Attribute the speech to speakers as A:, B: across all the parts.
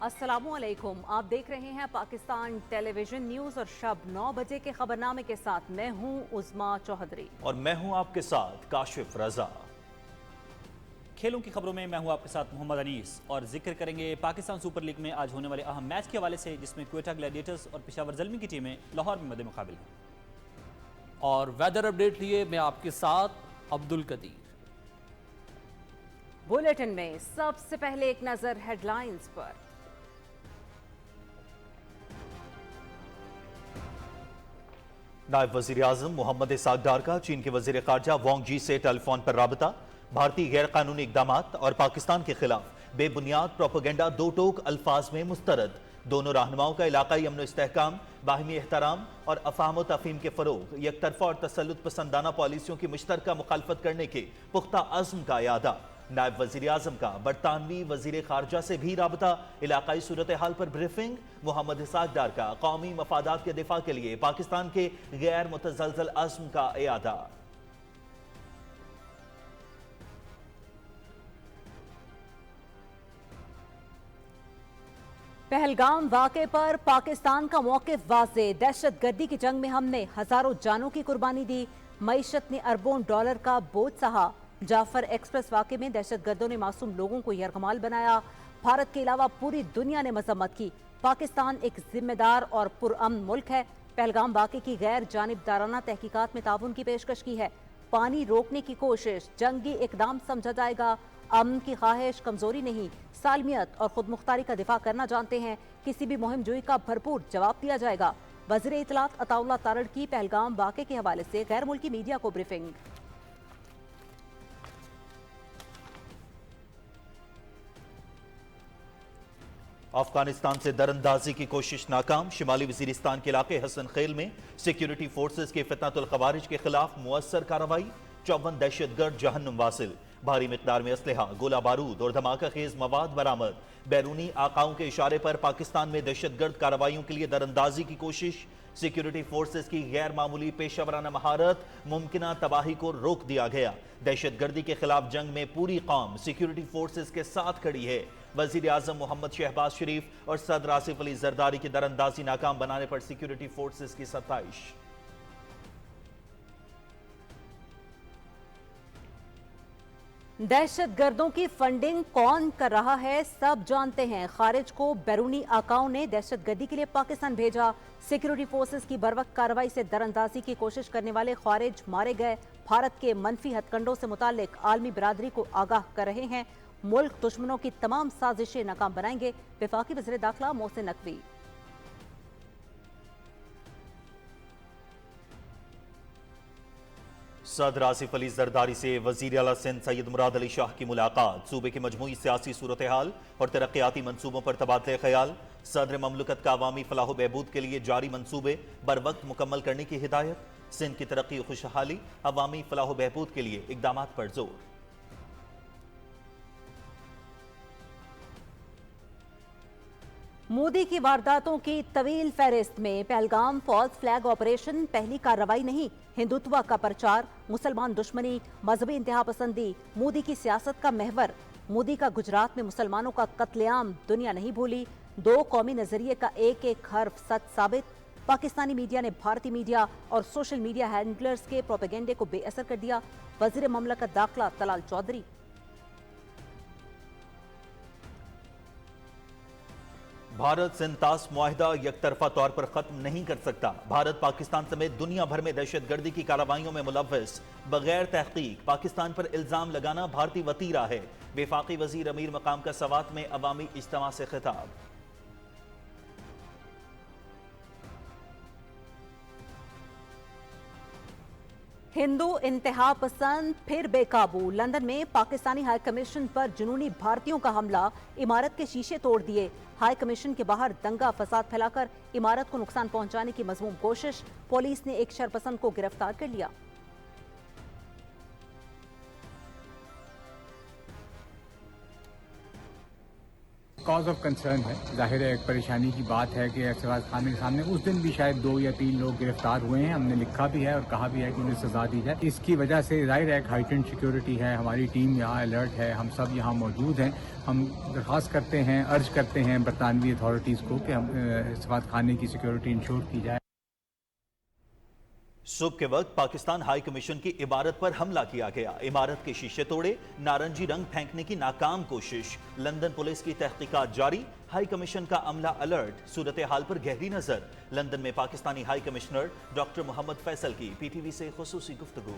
A: السلام علیکم، آپ دیکھ رہے ہیں پاکستان ٹیلی ویژن نیوز اور شب 9 بجے کے خبرنامے کے ساتھ میں ہوں عظمیٰ چوہدری
B: اور میں ہوں آپ کے ساتھ کاشف رضا۔ کھیلوں کی خبروں میں ہوں آپ کے ساتھ محمد انیس اور ذکر کریں گے پاکستان سپر لیگ میں آج ہونے والے اہم میچ کے حوالے سے، جس میں کوئٹہ گلیڈیٹرز اور پشاور زلمی کی ٹیمیں لاہور میں مد مقابل ہیں۔
C: اور ویدر اپڈیٹ لیے میں آپ کے ساتھ عبدالقدیر۔
A: بلیٹن میں سب سے پہلے ایک نظر ہیڈ لائنز پر۔
B: نائب وزیر اعظم محمد اسحاق ڈار کا چین کے وزیر خارجہ وانگ جی سے ٹیلی فون پر رابطہ۔ بھارتی غیر قانونی اقدامات اور پاکستان کے خلاف بے بنیاد پروپیگنڈا دو ٹوک الفاظ میں مسترد۔ دونوں رہنماؤں کا علاقائی امن و استحکام، باہمی احترام اور افہام و تفہیم کے فروغ، یک طرفہ اور تسلط پسندانہ پالیسیوں کی مشترکہ مخالفت کرنے کے پختہ عزم کا اعادہ۔ نائب وزیر اعظم کا برطانوی وزیر خارجہ سے بھی رابطہ، علاقائی صورتحال پر بریفنگ۔ محمد اسحاق ڈار کا قومی مفادات کے دفاع کے لیے پاکستان کے غیر متزلزل عزم کا اعادہ۔
A: پہلگام واقعے پر پاکستان کا موقف واضح، دہشت گردی کی جنگ میں ہم نے ہزاروں جانوں کی قربانی دی، معیشت نے اربوں ڈالر کا بوجھ سہا۔ جعفر ایکسپریس واقعے میں دہشت گردوں نے معصوم لوگوں کو یرغمال بنایا، بھارت کے علاوہ پوری دنیا نے مذمت کی۔ پاکستان ایک ذمہ دار اور پرامن ملک ہے، پہلگام واقعے کی غیر جانبدارانہ تحقیقات میں تعاون کی پیشکش کی ہے۔ پانی روکنے کی کوشش جنگی اقدام سمجھا جائے گا، امن کی خواہش کمزوری نہیں، سالمیت اور خود مختاری کا دفاع کرنا جانتے ہیں، کسی بھی مہم جوئی کا بھرپور جواب دیا جائے گا۔ وزیر اطلاعات عطا اللہ تارڑ کی پہلگام واقعے کے حوالے سے غیر ملکی میڈیا کو بریفنگ۔
B: افغانستان سے دراندازی کی کوشش ناکام، شمالی وزیرستان کے علاقے حسن خیل میں سیکیورٹی فورسز کے فتنۃ الخوارج کے خلاف مؤثر کارروائی، 54 دہشت گرد جہنم واصل، بھاری مقدار میں اسلحہ، گولہ بارود اور دھماکہ خیز مواد برآمد۔ بیرونی آقاؤں کے اشارے پر پاکستان میں دہشت گرد کارروائیوں کے لیے دراندازی کی کوشش، سیکیورٹی فورسز کی غیر معمولی پیشہ ورانہ مہارت، ممکنہ تباہی کو روک دیا گیا۔ دہشت گردی کے خلاف جنگ میں پوری قوم سیکیورٹی فورسز کے ساتھ کھڑی ہے۔ وزیر اعظم محمد شہباز شریف اور صدر آصف علی زرداری کی دراندازی ناکام بنانے پر سیکیورٹی فورسز کی ستائش۔
A: دہشت گردوں کی فنڈنگ کون کر رہا ہے سب جانتے ہیں، خارج کو بیرونی آقاؤں نے دہشت گردی کے لیے پاکستان بھیجا، سیکیورٹی فورسز کی بروقت کارروائی سے دراندازی کی کوشش کرنے والے خارج مارے گئے، بھارت کے منفی ہتھ کنڈوں سے متعلق عالمی برادری کو آگاہ کر رہے ہیں، ملک دشمنوں کی تمام سازشیں ناکام بنائیں گے، وفاقی وزیر داخلہ محسن نقوی۔
B: صدر آصف علی زرداری سے وزیر اعلیٰ سندھ سید مراد علی شاہ کی ملاقات، صوبے کی مجموعی سیاسی صورتحال اور ترقیاتی منصوبوں پر تبادلہ خیال، صدر مملکت کا عوامی فلاح و بہبود کے لیے جاری منصوبے بروقت مکمل کرنے کی ہدایت، سندھ کی ترقی و خوشحالی، عوامی فلاح و بہبود کے لیے اقدامات پر زور۔
A: مودی کی وارداتوں کی طویل فہرست میں پہلگام فالس فلیگ آپریشن پہلی کارروائی نہیں، ہندوتوا کا پرچار، مسلمان دشمنی، مذہبی انتہا پسندی مودی کی سیاست کا محور۔ مودی کا گجرات میں مسلمانوں کا قتل عام دنیا نہیں بھولی، دو قومی نظریے کا ایک ایک حرف سچ ثابت۔ پاکستانی میڈیا نے بھارتی میڈیا اور سوشل میڈیا ہینڈلرز کے پروپیگنڈے کو بے اثر کر دیا، وزیر مملکت داخلہ طلال چودھری۔
B: بھارت سندھ طاس معاہدہ یک طرفہ طور پر ختم نہیں کر سکتا، بھارت پاکستان سمیت دنیا بھر میں دہشت گردی کی کارروائیوں میں ملوث، بغیر تحقیق پاکستان پر الزام لگانا بھارتی وتیرہ ہے، وفاقی وزیر امیر مقام کا سوات میں عوامی اجتماع سے خطاب۔
A: ہندو انتہا پسند پھر بے قابو، لندن میں پاکستانی ہائی کمیشن پر جنونی بھارتیوں کا حملہ، عمارت کے شیشے توڑ دیے، ہائی کمیشن کے باہر دنگا فساد پھیلا کر عمارت کو نقصان پہنچانے کی مذموم کوشش، پولیس نے ایک شرپسند کو گرفتار کر لیا۔
D: कॉज ऑफ कंसर्न है, जाहिर है एक परेशानी की बात है कि अरशद खान के सामने उस दिन भी शायद 2 या 3 लोग गिरफ्तार हुए हैं, हमने लिखा भी है और कहा भी है कि उन्हें सजा दी जाए। इसकी वजह से जाहिर है एक हाइटेंड सिक्योरिटी है, हमारी टीम यहाँ अलर्ट है, हम सब यहाँ मौजूद हैं। हम दरख्वास्त करते हैं, अर्ज करते हैं बरतानवी अथॉरिटीज़ को कि हम अरशद खान की सिक्योरिटी इंश्योर की जाए।
B: सुबह के वक्त पाकिस्तान हाई कमीशन की इमारत पर हमला किया गया। इमारत के शीशे तोड़े, नारंगी रंग फेंकने की नाकाम कोशिश। लंदन पुलिस की तहकीकात जारी, हाई कमीशन का अमला अलर्ट। सूरत हाल पर गहरी नजर। लंदन में Pakistani high commissioner doctor Muhammad Faisal की पीटीवी से खुसूसी गुफ्तगू।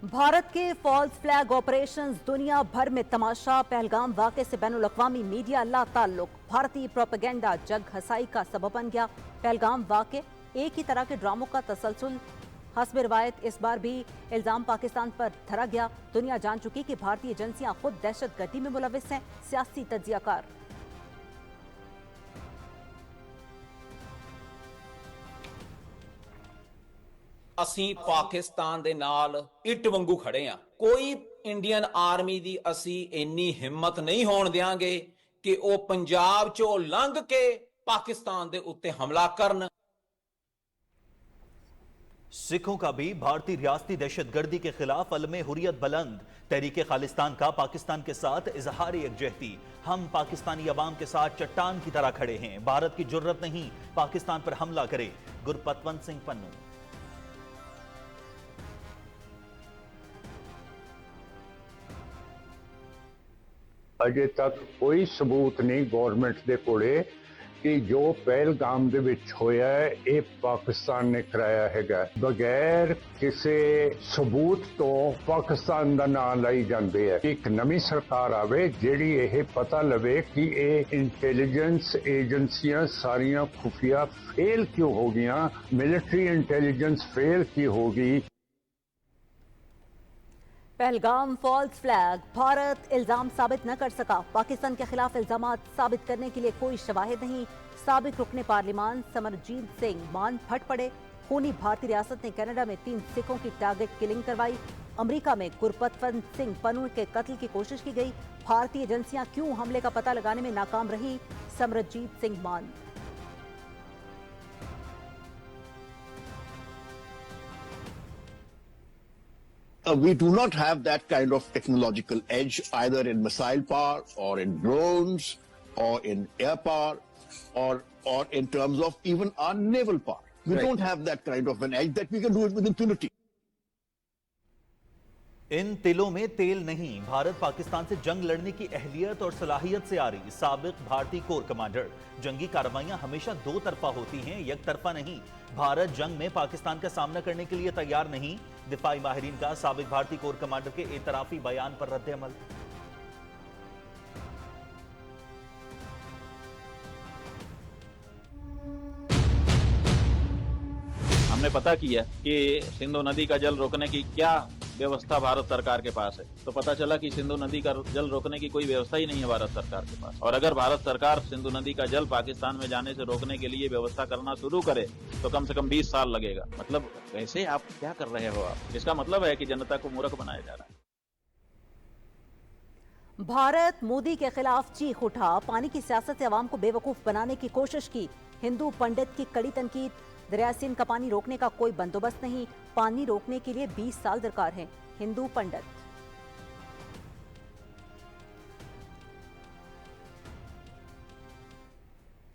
A: भारत के फॉल्स फ्लैग ऑपरेशंस दुनिया भर में तमाशा। पहलगाम वाक़े से बैनुल-अक़वामी मीडिया ला ताल्लुक। भारतीय प्रोपेगेंडा जग हसाई का सबब बन गया। पहलगाम वाक़े एक ही तरह के ड्रामों का तसलसल। हस्ब रिवायत इस बार भी इल्जाम पाकिस्तान पर धरा गया। दुनिया जान चुकी कि भारतीय एजेंसियां खुद दहशतगर्दी में मुलविस हैं। सियासी तज्जियाकार।
E: ਅਸੀਂ ਪਾਕਿਸਤਾਨ ਦੇ ਨਾਲ ਇੱਟ ਵਾਂਗੂ ਖੜੇ ਆ। ਕੋਈ ਇੰਡੀਅਨ ਆਰਮੀ ਦੀ ਅਸੀਂ ਇੰਨੀ ਹਿੰਮਤ ਨਹੀਂ ਹੋਣ ਦਿਆਂਗੇ ਕਿ ਉਹ ਪੰਜਾਬ ਚੋਂ ਲੰਘ ਕੇ ਪਾਕਿस्तान ਦੇ ਉੱਤੇ ਹਮਲਾ ਕਰਨ।
B: सिखों का भी भारतीय रियासती दहशतगर्दी के खिलाफ अलमे हुर्रियत बुलंद। तहरीक खालिस्तान का पाकिस्तान के साथ इजहार यकजहती। हम पाकिस्तानी अवाम के साथ चट्टान की तरह खड़े हैं। भारत की जुर्रत नहीं पाकिस्तान पर हमला करे। गुरपतवंत सिंह पन्नू।
F: ਅਜੇ ਤੱਕ ਕੋਈ ਸਬੂਤ ਨਹੀਂ ਗਵਰਨਮੈਂਟ ਦੇ ਕੋਲੇ ਕਿ ਜੋ ਪਹਿਲਗਾਮ ਦੇ ਵਿੱਚ ਹੋਇਆ ਹੈ ਇਹ ਪਾਕਿਸਤਾਨ ਨੇ ਕਰਾਇਆ ਹੈਗਾ। ਬਗੈਰ ਕਿਸੇ ਸਬੂਤ ਤੋਂ ਪਾਕਿਸਤਾਨ ਦਾ ਨਾਮ ਲਈ ਜਾਂਦੇ ਹੈ। ਇੱਕ ਨਵੀਂ ਸਰਕਾਰ ਆਵੇ ਜਿਹੜੀ ਇਹ ਪਤਾ ਲਵੇ ਕਿ ਇਹ ਇੰਟੈਲੀਜੈਂਸ ਏਜੰਸੀਆਂ ਸਾਰੀਆਂ ਖੁਫੀਆ ਫੇਲ ਕਿਉਂ ਹੋ ਗਈਆਂ, ਮਿਲਟਰੀ ਇੰਟੈਲੀਜੈਂਸ ਫੇਲ ਕਿਉਂ ਹੋ ਗਈ।
A: पहलगाम फॉल्स फ्लैग भारत इल्जाम साबित न कर सका। पाकिस्तान के खिलाफ इल्जामात साबित करने के लिए कोई शवाहिद नहीं। साबिक रुकने पार्लिमान समरजीत सिंह मान फट पड़े। खूनी भारतीय रियासत ने कनाडा में 3 सिखों की टारगेट किलिंग करवाई। अमेरिका में गुरपतवंत सिंह पन्नू के कत्ल की कोशिश की गई। भारतीय एजेंसियां क्यों हमले का पता लगाने में नाकाम रही। समरजीत सिंह मान।
G: We do not have that kind of technological edge either in missile power or in drones or in air power or in terms of even our naval power. We don't have that kind of an edge that we can do it with impunity.
B: इन तिलों में तेल नहीं। भारत पाकिस्तान से जंग लड़ने की अहलियत और सलाहियत से आ रही साबिक भारतीय कोर कमांडर। जंगी कार्रवाइयां हमेशा दो तरफा होती हैं, एक तरफा नहीं। भारत जंग में पाकिस्तान का सामना करने के लिए तैयार नहीं। दिफाई माहिरीन का साबिक भारतीय कोर कमांडर के एतराफी बयान पर रद्द अमल।
H: हमने पता किया कि सिंधु नदी का जल रोकने की क्या व्यवस्था भारत सरकार के पास है, तो पता चला कि सिंधु नदी का जल रोकने की कोई व्यवस्था ही नहीं है भारत सरकार के पास। और अगर भारत सरकार सिंधु नदी का जल पाकिस्तान में जाने से रोकने के लिए व्यवस्था करना शुरू करे तो कम से कम 20 साल लगेगा। मतलब वैसे आप क्या कर रहे हो आप? इसका मतलब है कि जनता को मूर्ख बनाया जा रहा है।
A: भारत मोदी के खिलाफ चीख उठा। पानी की सियासत से अवाम को बेवकूफ बनाने की कोशिश की। हिंदू पंडित की कड़ी तनकीद। दरिया सिंध का पानी रोकने का कोई बंदोबस्त नहीं। पानी रोकने के लिए 20 साल दरकार है। हिंदू पंडित।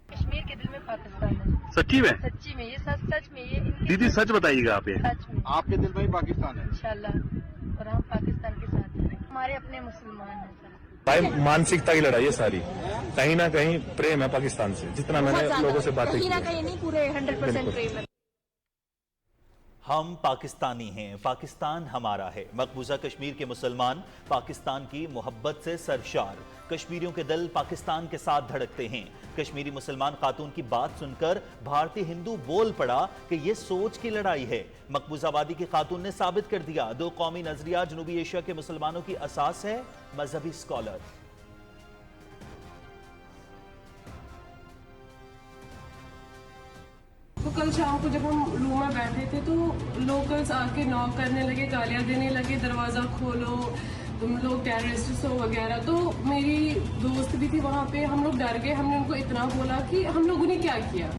I: कश्मीर के दिल में पाकिस्तान है।
J: सच्ची में?
I: सच्ची में, ये सच में ये
J: दीदी सच बताइएगा आप ये।
I: सच में
J: आपके दिल में पाकिस्तान है
I: इंशाल्लाह, और हम पाकिस्तान के साथ हैं। हमारे अपने मुसलमान हैं सर।
J: भाई मानसिकता की लड़ाई है सारी, कहीं ना कहीं प्रेम है पाकिस्तान से, जितना मैंने लोगों से बातें की।
I: कहीं ना कहीं नहीं, पूरे 100% प्रेम है।
B: हम पाकिस्तानी हैं, पाकिस्तान हमारा है। मकबूजा कश्मीर के मुसलमान पाकिस्तान की मोहब्बत से सरशार। कश्मीरियों के दिल पाकिस्तान के साथ धड़कते हैं। कश्मीरी मुसलमान खातून की बात सुनकर भारतीय हिंदू बोल पड़ा कि यह सोच की लड़ाई है। मकबूजाबादी की खातून ने साबित कर दिया, दो कौमी नजरिया जनूबी एशिया के मुसलमानों की असास है। मजहबी स्कॉलर।
I: कल शाम को जब हम रूम में बैठे थे तो लोकल्स आके नॉक करने लगे, गालियाँ देने लगे, दरवाज़ा खोलो, तुम लोग टेररिस्ट हो वगैरह। तो मेरी दोस्त भी थी वहाँ पे, हम लोग डर गए। हमने उनको इतना बोला कि हम लोगों ने क्या किया।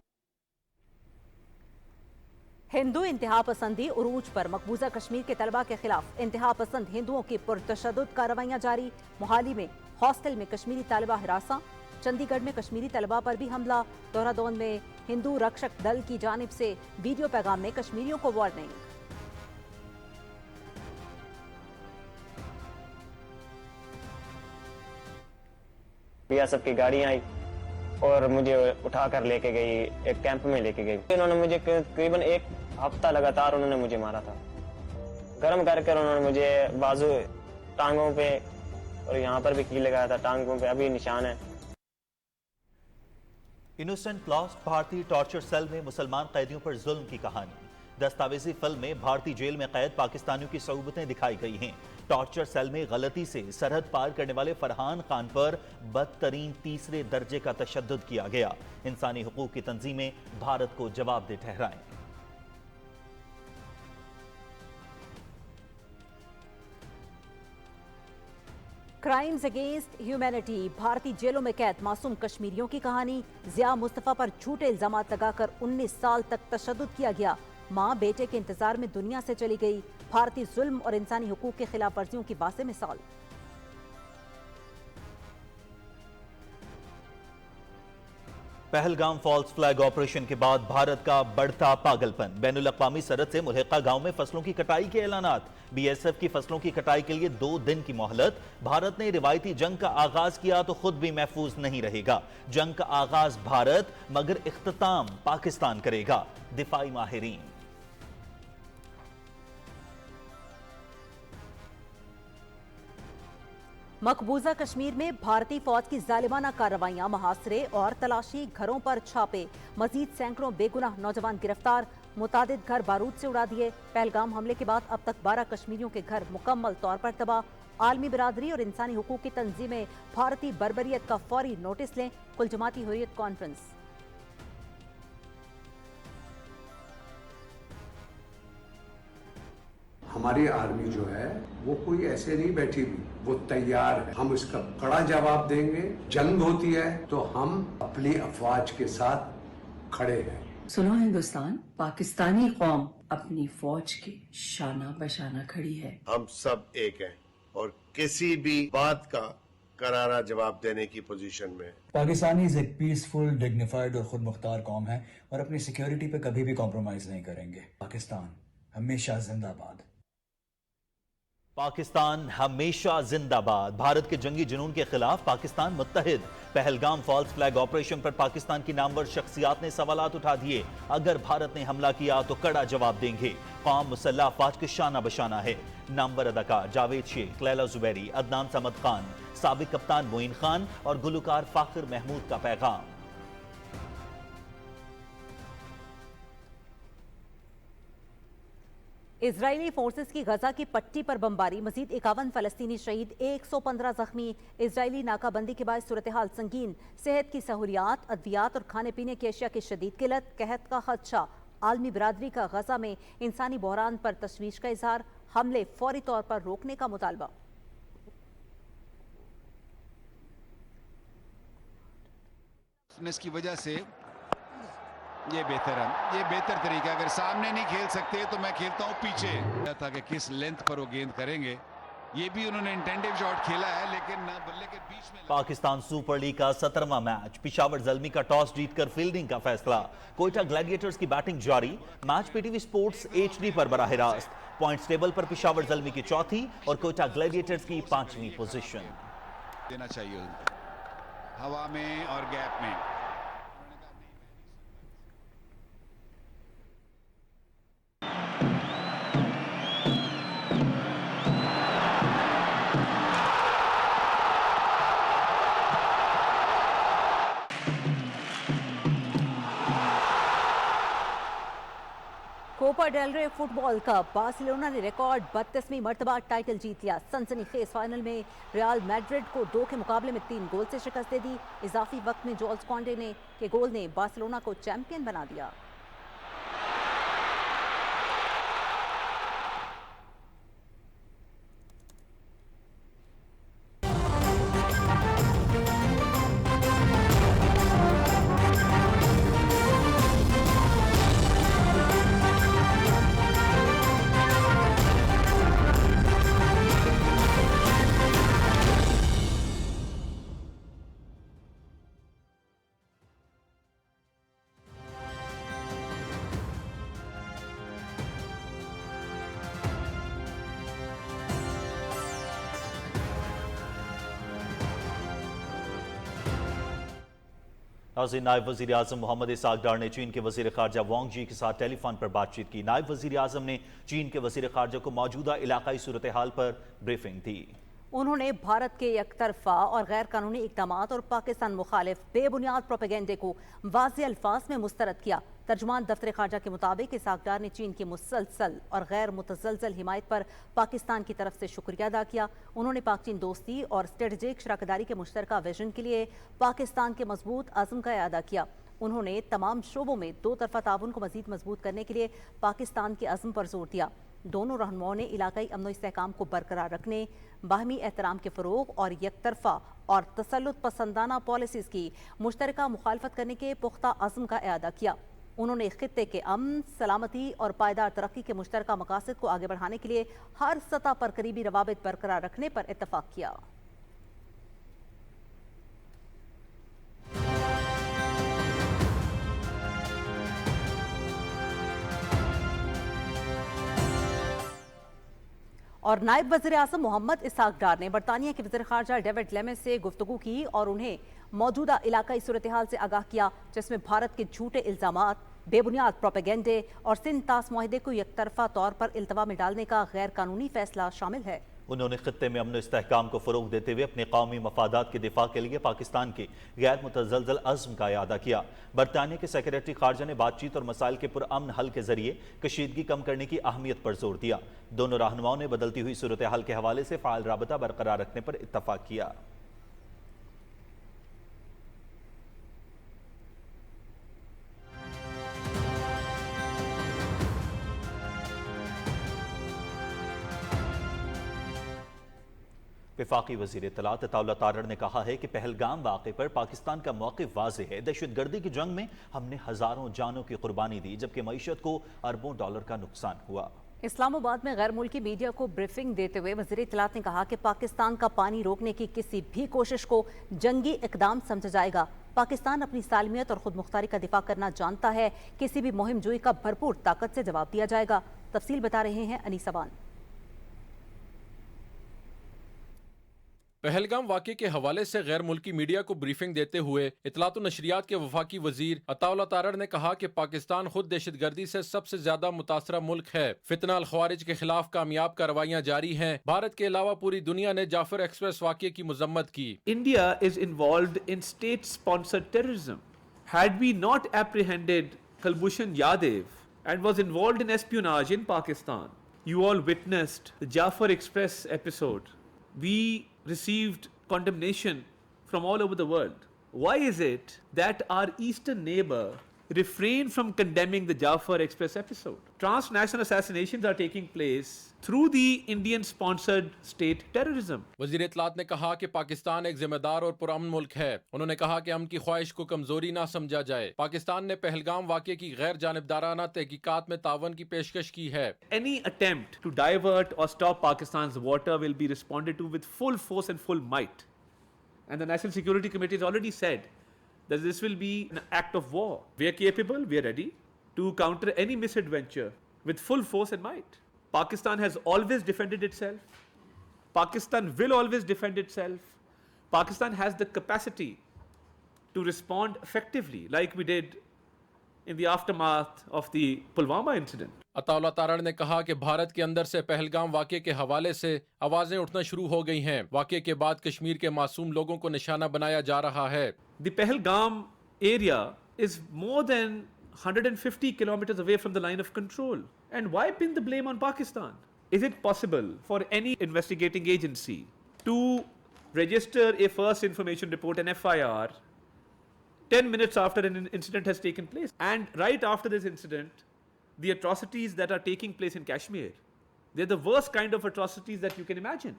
A: हिंदू इंतहा पसंदी उरूज पर, मकबूजा कश्मीर के तलबा के खिलाफ इंतहा पसंद हिंदुओं की पुरतशद्दुद कार्रवाइयां जारी। मोहाली में हॉस्टल में कश्मीरी तालिबा हिरासा, चंडीगढ़ में कश्मीरी तलबा पर भी हमला, देहरादून में हिंदू रक्षक दल की जानिब से वीडियो पैगाम में कश्मीरियों को वार्निंग।
K: बीएसएफ की गाड़ी आई और मुझे उठाकर लेके गई, एक कैंप में लेके गई। इन्होंने मुझे तकरीबन एक हफ्ता लगातार उन्होंने मुझे मारा था, गर्म करके उन्होंने मुझे बाजू, टांगों पे और यहाँ पर भी कील लगाया था, टांगों पे अभी निशान है।
B: इनोसेंट लॉस्ट भारतीय टॉर्चर सेल में मुसलमान कैदियों पर जुल्म की कहानी। दस्तावेजी फिल्म में भारतीय जेल में कैद पाकिस्तानियों की सऊबतें दिखाई गई हैं। टॉर्चर सेल में गलती से सरहद पार करने वाले फरहान खान पर बदतरीन तीसरे दर्जे का तशद्दुद किया गया। इंसानी हुकूक की तंजीमें भारत को जवाबदेह ठहराएं।
A: क्राइम्स अगेंस्ट ह्यूमैनिटी, भारतीय जेलों में कैद मासूम कश्मीरियों की कहानी। जिया मुस्तफा पर झूठे इल्जाम लगाकर 19 साल तक तशद्दुद किया गया। मां बेटे के इंतजार में दुनिया से चली गई। भारतीय जुल्म और इंसानी हुकूक के खिलाफ वर्जियों की वाज़ेह मिसाल।
B: पहलगाम फॉल्स फ्लैग ऑपरेशन के बाद भारत का बढ़ता पागलपन। बैनुल अक़वामी सरहद से मुल्हिका गांव में फसलों की कटाई के ऐलानात। बीएसएफ की फसलों की कटाई के लिए 2 दिन की मोहलत। भारत ने रिवायती जंग का आगाज किया तो खुद भी महफूज नहीं रहेगा। जंग का आगाज भारत मगर इख्तिताम पाकिस्तान करेगा, दिफाई माहिरीन।
A: मकबूजा कश्मीर में भारतीय फौज की जालिमाना कार्रवाइयां, मुहासरे और तलाशी, घरों पर छापे। मजीद सैकड़ों बेगुनाह नौजवान गिरफ्तार, मुतादिद घर बारूद से उड़ा दिए। पहलगाम हमले के बाद अब तक 12 कश्मीरियों के घर मुकम्मल तौर पर तबाह। आलमी बिरादरी और इंसानी हुकूक की तंजीमें भारतीय बर्बरियत का फौरी नोटिस लें। कुल जमाती हुर्रियत कॉन्फ्रेंस।
L: हमारी आर्मी जो है वो कोई ऐसे नहीं बैठी हुई, वो तैयार है। हम इसका कड़ा जवाब देंगे। जंग होती है तो हम अपनी अफवाज के साथ खड़े हैं।
M: सुनो हिंदुस्तान, पाकिस्तानी कौम अपनी फौज के शाना बशाना खड़ी है।
N: हम सब एक हैं और किसी भी बात का करारा जवाब देने की पोजीशन में।
O: पाकिस्तानीज़ एक पीसफुल, डिग्निफाइड और खुद मुख्तार कौम है और अपनी सिक्योरिटी पे कभी भी कॉम्प्रोमाइज नहीं करेंगे। पाकिस्तान हमेशा जिंदाबाद।
B: पाकिस्तान हमेशा जिंदाबाद। भारत के जंगी जुनून के खिलाफ पाकिस्तान मुत्तहिद। पहलगाम फॉल्स फ्लैग ऑपरेशन पर पाकिस्तान की नामवर शख्सियात ने सवालात उठा दिए। अगर भारत ने हमला किया तो कड़ा जवाब देंगे। कौम मुसल्लह अफवाज के शाना बशाना है। नामवर अदाकार जावेद शेख, लैला जुबैरी, अदनान समद खान, साबिक कप्तान मोइन खान और गुलकार फाखिर महमूद का पैगाम।
A: इजरायली फोर्सेस की गजा की पट्टी पर बमबारी, मजीद 51 फलस्तीनी शहीद, 115 जख्मी। इजरायली नाकाबंदी के बाद सूरत हाल संगीन। सेहत की सहूलियात, अद्वियात और खाने पीने की अशिया की शदीद किल्लत, कहत का खदशा। आलमी बिरादरी का गजा में इंसानी बहरान पर तशवीश का इजहार। हमले फौरी तौर पर रोकने का मुतालबा।
P: की वजह से ये बेहतर है, ये बेहतर तरीका। अगर सामने नहीं खेल सकते तो मैं खेलता हूँ पीछे, ताकि किस लेंथ पर वो गेंद करेंगे। ये भी उन्होंने इंटेंटिव शॉट खेला है लेकिन बल्ले के बीच में।
B: पाकिस्तान सुपर लीग का 17वां मैच। पिशावर ज़ल्मी का टॉस जीतकर फील्डिंग का फैसला। कोयटा ग्लैडिएटर्स की बैटिंग जारी। मैच पीटीवी स्पोर्ट्स HD पर बराह रास्त। पॉइंट्स टेबल पर पिशावर ज़ल्मी की 4थी और कोयटा ग्लैडिएटर्स की 5वीं पोजीशन।
P: देना चाहिए हवा में और गैप में।
A: कोपा डेल रे फुटबॉल कप, बार्सिलोना ने रिकॉर्ड 32वीं मर्तबा टाइटल जीत लिया। सनसनीखेज फाइनल में रियल मैड्रिड को 2 के मुकाबले में 3 गोल से शिकस्त दे दी। इजाफी वक्त में जोल्स कॉन्डे के गोल ने बार्सिलोना को चैंपियन बना दिया।
B: नाज़रीन, नायब वज़ीर आज़म मोहम्मद इसहाक डार ने चीन के वज़ीर ख़ारजा वांग जी के साथ टेलीफोन पर बातचीत की। नायब वज़ीर आज़म ने चीन के वज़ीर ख़ारजा को मौजूदा इलाकाई सूरत हाल पर ब्रीफिंग दी।
A: उन्होंने भारत के एकतरफा और गैर कानूनी इक़दामात और पाकिस्तान मुखालिफ बेबुनियाद प्रोपेगेंडे को वाज़ेह अल्फाज में मुस्तरद किया। तर्जुमान दफ्तर ख़ारजा के मुताबिक इसहाक डार ने चीन की मुसलसल और गैर मुतज़लज़ल हिमायत पर पाकिस्तान की तरफ से शुक्रिया अदा किया। उन्होंने पाक चीन दोस्ती और स्ट्रेटजिक शराकदारी के मुश्तरका विजन के लिए पाकिस्तान के मजबूत आज़म का अदा किया। उन्होंने तमाम शोबों में दो तरफा ताउन को मज़ीद मजबूत करने के लिए पाकिस्तान के अज़म पर जोर दिया। दोनों रहनुमाओं ने इलाकाई अमन व इस्तेहकाम को बरकरार रखने, बाहमी एहतराम के फ़रोग़ और यकतरफा और तसल्लुत पसंदाना पॉलिसीज़ की मुश्तरका मुखालफत करने के पुख्ता अज़्म का अदा किया। उन्होंने खित्ते के अमन, सलामती और पायदार तरक्की के मुश्तरका मकासद को आगे बढ़ाने के लिए हर सतह पर करीबी रवाबित बरकरार रखने पर इत्तफाक किया। और नायब वज़ीर आज़म मोहम्मद इसहाक डार ने बरतानिया के वज़ीर ख़ारजा डेविड लेमे से गुफ्तगू की और उन्हें मौजूदा इलाकाई सूरत हाल से आगाह किया, जिसमें भारत के झूठे इल्ज़ामात, बेबुनियाद प्रोपेगेंडे और सिंध तास मुआहदे को एकतरफा तौर पर इल्तवा में डालने का गैर कानूनी फैसला शामिल है।
B: उन्होंने खित्ते में अमन इस्तेहकाम को फ़रोग़ देते हुए अपने कौमी मफादात के दिफा के लिए पाकिस्तान के गैर मुतज़लज़ल अज़्म का अदा किया। बरतानिया के सेक्रेटरी ख़ारजा ने बातचीत और मसाइल के पुरअमन हल के ज़रिए कशीदगी कम करने की अहमियत पर जोर दिया। दोनों रहनुमाओं ने बदलती हुई सूरत हाल के हवाले से फ़ाइल राबता बरकरार रखने पर इत्तफाक किया। वफाकी वज़ीर इत्तलात अताउल्लाह तारड़ ने कहा है कि पहलगाम वाक़े पर पाकिस्तान का मौक़िफ़ वाज़ेह है। दहशतगर्दी की जंग में हमने हज़ारों जानों की कुर्बानी दी, जबकि मईशत को अरबों डॉलर का नुकसान हुआ।
A: इस्लामाबाद में गैर मुल्की मीडिया को ब्रीफिंग देते हुए वज़ीर इत्तलात ने कहा कि पाकिस्तान का पानी रोकने की किसी भी कोशिश को जंगी इक़दाम समझा जाएगा। पाकिस्तान अपनी सालमियत और खुद मुख्तारी का दिफा करना जानता है। किसी भी मुहिम जोई का भरपूर ताकत से जवाब दिया जाएगा। तफसील बता रहे हैं अनीसवान।
Q: पहलगाम वाक़े के हवाले से गैर मुल्की मीडिया को ब्रीफिंग देते हुए इत्तलात व नशरियात के वफाकी वजीर अताउल्लाह तारड़ ने कहा कि पाकिस्तान खुद दहशतगर्दी से सबसे ज्यादा मुतासरा मुल्क है। फितना अल ख्वारिज के खिलाफ कामयाब कार्रवाइयाँ जारी हैं। भारत के अलावा पूरी दुनिया ने जाफर एक्सप्रेस वाक़े की मजम्मत की।
R: India is involved in state-sponsored terrorism. Had we not apprehended Kulbhushan Yadav and was involved in espionage in Pakistan, you all witnessed the Jafar Express episode. We received condemnation from all over the world. Why is it that our eastern neighbor refrained from condemning the Jafar Express episode? Transnational assassinations are taking place through the Indian-sponsored state terrorism.
Q: वज़ीर इत्तलात ने कहा कि पाकिस्तान एक जिम्मेदार और पुरअमन मुल्क है। उन्होंने कहा कि अमन की ख्वाहिश को कमजोरी ना समझा जाए। पाकिस्तान ने पहलगाम वाक़े की गैर जानिबदाराना तहकीकात में तावन की पेशकश की है।
R: Any attempt to divert or stop Pakistan's water will be responded to with full force and full might. And the National Security Committee has already said that this will be an act of war. We are capable, we are ready to counter any misadventure with full force and might. Pakistan has always defended itself. Pakistan will always defend itself. Pakistan has the capacity to respond effectively like we did in the aftermath of the Pulwama incident.
Q: Ataullah Tarar ने कहा कि भारत के अंदर से पहलगाम वाक़े के हवाले से आवाज़ें उठना शुरू हो गई हैं। वाक़े के बाद कश्मीर के मासूम लोगों को निशाना बनाया जा रहा है।
R: The Pahalgam area is more than 150 kilometers away from the line of control. And why pin the blame on Pakistan? Is it possible for any investigating agency to register a first information report, an FIR, 10 minutes after an incident has taken place? And right after this incident, the atrocities that are taking place in Kashmir, they're the worst kind of atrocities that you can imagine.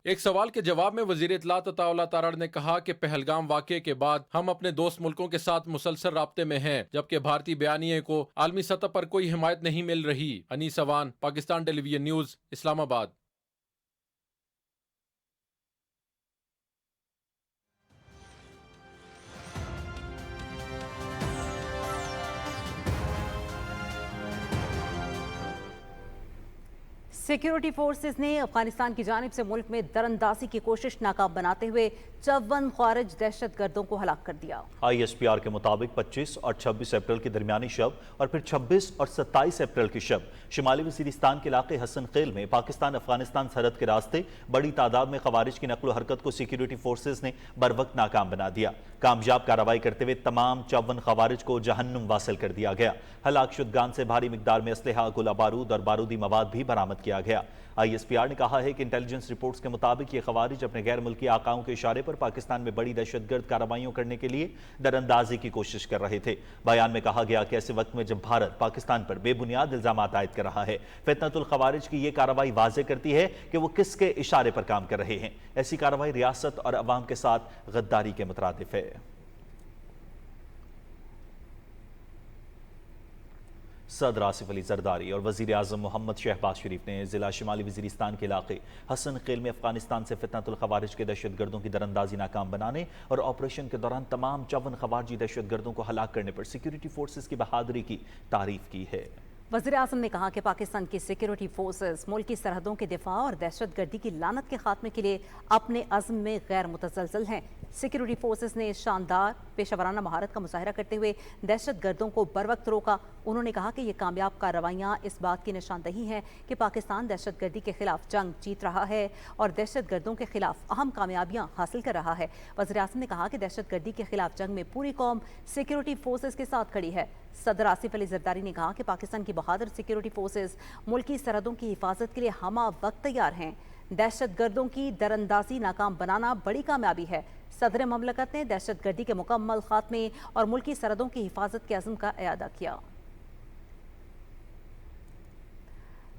Q: एक सवाल के जवाब में वज़ीर इत्तलात अताउल्लाह तारड़ ने कहा कि पहलगाम वाक़े के बाद हम अपने दोस्त मुल्कों के साथ मुसलसल राब्ते में हैं, जबकि भारतीय बयानिए को आलमी सतह पर कोई हिमायत नहीं मिल रही। अनीसवान, Pakistan television news, Islamabad.
A: Security forces ने अफगानिस्तान की जानिब से मुल्क में दरअंदाजी की कोशिश नाकाम बनाते हुए 54 खारिज दहशतगर्दों को हलाक कर दिया।
B: ISPR के मुताबिक 25 और 26 अप्रैल की दरमियानी शब और फिर 26 और 27 अप्रैल की शब शिमाली वजीरिस्तान के इलाके हसन खेल में पाकिस्तान अफगानिस्तान सरहद के रास्ते बड़ी तादाद में खवारिज की नकलो हरकत को सिक्योरिटी फोर्सेस ने बर वक्त नाकाम बना दिया। कामयाब कार्रवाई करते हुए तमाम 54 खवारिज को जहन्नुम वासिल कर दिया गया। हलाक शुदगान से भारी मिकदार में असलहा, गोला बारूद और बारूदी मवाद भी बरामद किया गया। ISPR ने कहा है कि इंटेलिजेंस रिपोर्ट्स के मुताबिक ये खवारिज अपने गैर मुल्की आकाओं के इशारे पर पाकिस्तान में बड़ी दहशतगर्द कार्रवाइयों करने के लिए दरअंदाजी की कोशिश कर रहे थे। बयान में कहा गया कि ऐसे वक्त में जब भारत पाकिस्तान पर बेबुनियाद इल्जामात आयद कर रहा है, फितनतुल खवारिज की ये कार्रवाई वाज़े करती है कि वो किसके इशारे पर काम कर रहे हैं। ऐसी कार्रवाई रियासत और अवाम के साथ गद्दारी के मुतरादिफ है। सदर आसिफ अली जरदारी और वज़ीर आज़म मोहम्मद शहबाज शरीफ ने ज़िला शिमाली वज़ीरिस्तान के इलाके हसन खेल में अफगानिस्तान से फितनतुल खवारिज के दहशतगर्दों की दरअंदाजी नाकाम बनाने और ऑपरेशन के दौरान तमाम 54 खवारजी दहशतगर्दों को हलाक करने पर सिक्योरिटी फोर्सेस की बहादुरी की तारीफ की है।
A: वज़ीर आज़म ने कहा कि पाकिस्तान की सिक्योरिटी फोर्सेस मुल्क की सरहदों के दिफा और दहशतगर्दी की लानत के खात्मे के लिए अपने अज़्म में गैर मुतज़लज़ल हैं। सिक्योरिटी फोर्सेस ने शानदार पेशेवराना महारत का मुजाहरा करते हुए दहशतगर्दों को बर वक्त रोका। उन्होंने कहा कि ये कामयाब कार्रवाइयाँ इस बात की निशानदही हैं कि पाकिस्तान दहशतगर्दी के खिलाफ जंग जीत रहा है और दहशतगर्दों के खिलाफ अहम कामयाबियाँ हासिल कर रहा है। वज़ीर आज़म ने कहा कि दहशतगर्दी के खिलाफ जंग में पूरी कौम सिक्योरिटी फोर्सेस के साथ खड़ी है। सदर आसिफ अली जरदारी ने कहा कि पाकिस्तान की बहादुर सिक्योरिटी फोर्सेस मुल्क की सरहदों की हिफाजत के लिए हमा वक्त तैयार हैं। दहशतगर्दों की दरअंदाजी नाकाम बनाना बड़ी कामयाबी है। सदर ममलकत ने दहशतगर्दी के मुकम्मल खात्मे और मुल्क की सरहदों की हिफाजत के अज़्म का इयादा किया।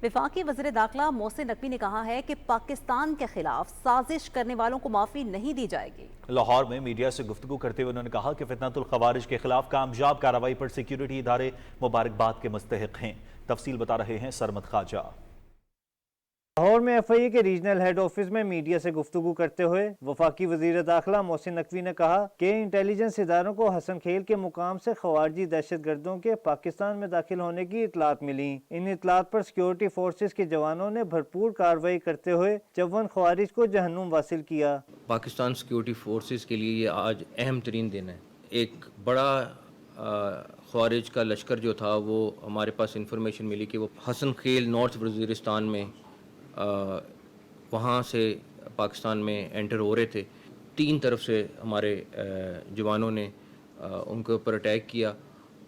A: वफाकी वज़ीर दाखिला मोहसिन नकवी ने कहा है कि पाकिस्तान के खिलाफ साजिश करने वालों को माफ़ी नहीं दी जाएगी।
B: लाहौर में मीडिया से गुफ्तगू करते हुए उन्होंने कहा कि फितनतुल खवारिज के खिलाफ कामयाब कार्रवाई पर सिक्योरिटी इदारे मुबारकबाद के मुस्तहिक हैं। तफसील बता रहे हैं सरमद ख्वाजा।
S: लाहौर में FIA के रीजनल हेड ऑफिस में मीडिया से गुफ्तगू करते हुए वफाकी वजीर दाखिला मोहसिन नकवी ने कहा कि इंटेलिजेंस इदारों को हसन खेल के मुकाम से खवारजी दहशतगर्दों के पाकिस्तान में दाखिल होने की इतलात मिली। इन इतलात पर सिक्योरिटी फोर्सेस के जवानों ने भरपूर कार्रवाई करते हुए 54 खवारिज को जहन्नुम वासिल किया।
T: पाकिस्तान सिक्योरिटी फोर्सेस के लिए ये आज अहम तरीन दिन है। एक बड़ा खवारिज का लश्कर जो था वो हमारे पास इंफॉर्मेशन मिली कि वो हसन खेल नॉर्थ वज़ीरिस्तान में वहाँ से पाकिस्तान में एंटर हो रहे थे। 3 तरफ से हमारे जवानों ने उनके ऊपर अटैक किया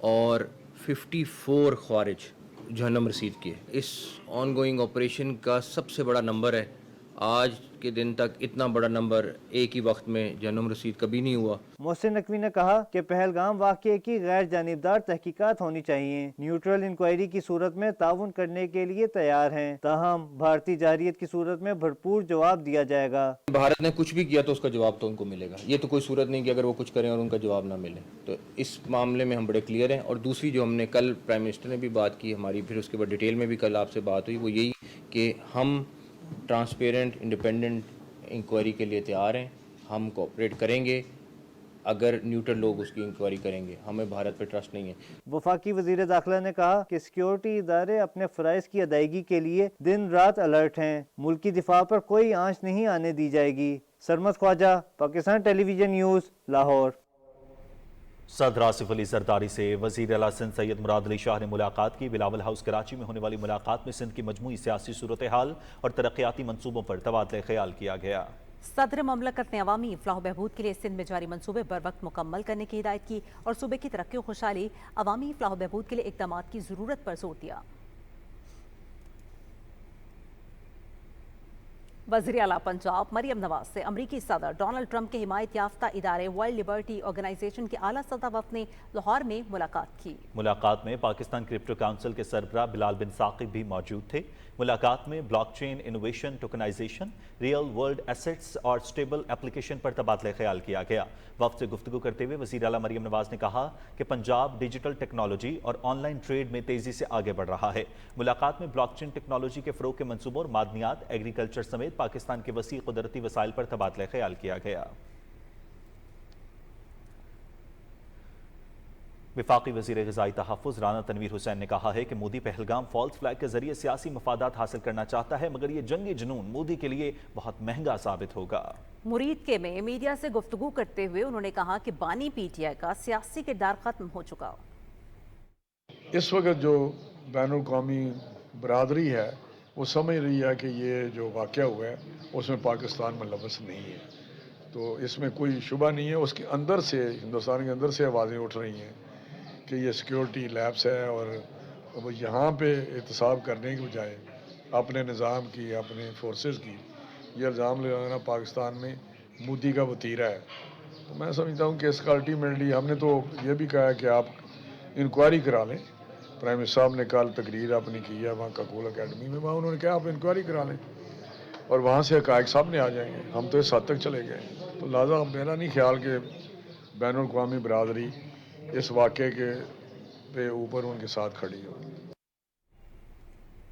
T: और 54 खवारिज जहन्नम रसीद किए। इस ऑन गोइंग ऑपरेशन का सबसे बड़ा नंबर है। आज के दिन तक इतना बड़ा नंबर एक ही वक्त में जहन्नम रसीद कभी नहीं हुआ।
S: मोहसिन नकवी ने कहा कि पहलगाम वाक़ये की गैर जानिबदार तहकीकात होनी चाहिए। न्यूट्रल इंक्वायरी की सूरत में ताउन करने के लिए तैयार हैं। ताहम भारतीय जारियत की सूरत में भरपूर जवाब दिया जाएगा।
T: भारत ने कुछ भी किया तो उसका जवाब तो उनको मिलेगा। ये तो कोई सूरत नहीं कि अगर वो कुछ करें और उनका जवाब ना मिले। तो इस मामले में हम बड़े क्लियर हैं। और दूसरी जो हमने कल प्राइम मिनिस्टर ने भी बात की हमारी, फिर उसके बाद डिटेल में भी कल आपसे बात हुई, वो यही कि हम ट्रांसपेरेंट इंडिपेंडेंट इंक्वायरी के लिए तैयार हैं। हम कोऑपरेट करेंगे अगर न्यूट्रल लोग उसकी इंक्वायरी करेंगे। हमें भारत पे ट्रस्ट नहीं है।
S: वफाकी वजीर दाखिला ने कहा कि सिक्योरिटी इदारे अपने फ़राइज़ की अदायगी के लिए दिन रात अलर्ट हैं। मुल्क की दिफा पर कोई आंच नहीं आने दी जाएगी। Sarmad Khawaja, Pakistan television news, Lahore.
B: सदर आसिफ अली जरदारी से वज़ीर आला सिंध सैयद मुराद अली शाह ने मुलाकात की। बिलावल हाउस कराची में होने वाली मुलाकात में सिंध की मजमूई सियासी सूरत हाल और तरक्याती मनसूबों पर तबादला ख्याल किया गया।
A: सदर ममलकत ने अवामी फलाह बहबूद के लिए सिंध में जारी मनसूबे बर वक्त मुकम्मल करने की हिदायत की और सूबे की तरक्की और खुशहाली अवामी फलाह बहबूद के लिए इक़दामात की ज़रूरत पर जोर दिया। वज़ीर आला पंजाब मरियम नवाज से अमरीकी सदर डोनाल्ड ट्रंप के हिमायत याफ्ता इदारे वर्ल्ड लिबर्टी ऑर्गेनाइजेशन के आला सतह वफ़द ने लाहौर में मुलाकात की।
B: मुलाकात में पाकिस्तान क्रिप्टो काउंसिल के सरबराह बिलाल बिन साकिब भी मौजूद थे। मुलाकात में blockchain innovation, tokenisation, real world assets और स्टेबल एप्लीकेशन पर तबादला ख्याल किया गया। वफ़द से गुफ्तगू करते हुए वज़ीर आला मरियम नवाज ने कहा कि पंजाब डिजिटल टेक्नोलॉजी और ऑनलाइन ट्रेड में तेज़ी से आगे बढ़ रहा है। मुलाकात में ब्लॉकचेन टेक्नोलॉजी के फ़रोग़ के मनसूबों और मादनियात, एग्रीकल्चर समेत पाकिस्तान के वसी कुदरती वसाइल पर तबादला ख्याल किया गया। वफाकी वज़ीर ग़िज़ाई तहफ़्फ़ुज़ राना तनवीर हुसैन ने कहा है कि मोदी पहलगाम फॉल्स फ्लैग के जरिए सियासी मफादात हासिल करना चाहता है, मगर ये जंगी जुनून मोदी के लिए बहुत महंगा साबित होगा।
A: मुरीद के में मीडिया से गुफ्तगू करते हुए उन्होंने कहा कि बानी पीटीआई का सियासी किरदार खत्म हो चुका।
J: इस वक्त जो बैनुल-अक़वामी बरादरी है वो समझ रही है कि ये जो वाक़या हुआ है उसमें पाकिस्तान मुलव्वस नहीं है, तो इसमें कोई शुबा नहीं है। उसके अंदर से, हिंदुस्तान के अंदर से आवाज़ें उठ रही हैं कि ये सिक्योरिटी लैब्स है और वो यहाँ पे एहतसाब करने के बजाय अपने निज़ाम की, अपने फोर्सेस की ये इल्ज़ाम लगाना पाकिस्तान में मोदी का वतीरा है। तो मैं समझता हूँ कि इसका अल्टीमेटली हमने तो ये भी कहा है कि आप इंक्वायरी करा लें। प्राइम मिनिस्टर साहब ने कल तकरीर अपनी की है वहाँ काकूल अकेडमी में, वहाँ उन्होंने कहा आप इंक्वायरी करा लें और वहाँ से हक़ाइक़ सामने आ जाएंगे। हम तो इस हद तक चले गए, तो लिहाजा मेरा नहीं ख्याल कि बैनुल-अक़वामी बरादरी इस वाक़े के पे ऊपर उनके साथ खड़ी हो।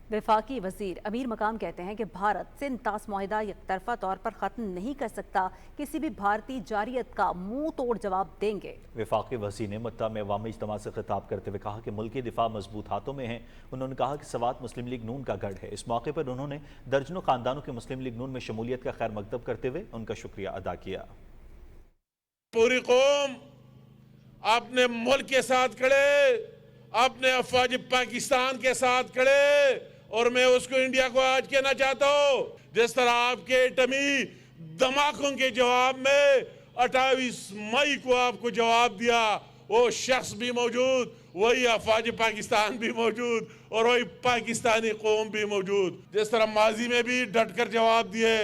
A: वफाकी वजीर अमीर मकाम कहते हैं कि भारत सिंध तास मुआहिदा एकतरफा तौर पर ख़त्म नहीं कर सकता, किसी भी भारतीय जारियत का मुंह तोड़ जवाब देंगे।
B: वफाकी वज़ीर ने मत्ता में अवामी इज्तिमा से खिताब करते हुए कहा कि मुल्की दिफा मजबूत हाथों में है। उन्होंने कहा कि सवात मुस्लिम लीग नून का गढ़ है। इस मौके पर उन्होंने दर्जनों खानदानों के मुस्लिम लीग नून में शमूलियत का खैर मकदम करते हुए उनका शुक्रिया अदा किया।
J: पूरी कौम अपने मुल्क के साथ खड़े, अपने अफवाज पाकिस्तान के साथ खड़े, और मैं उसको इंडिया को आज कहना चाहता हूँ, जिस तरह आपके एटमी धमाकों के जवाब में 28 मई को आपको जवाब दिया, वो शख्स भी मौजूद, वही अफवाज पाकिस्तान भी मौजूद और वही पाकिस्तानी कौम भी मौजूद। जिस तरह माजी में भी डट कर जवाब दिए,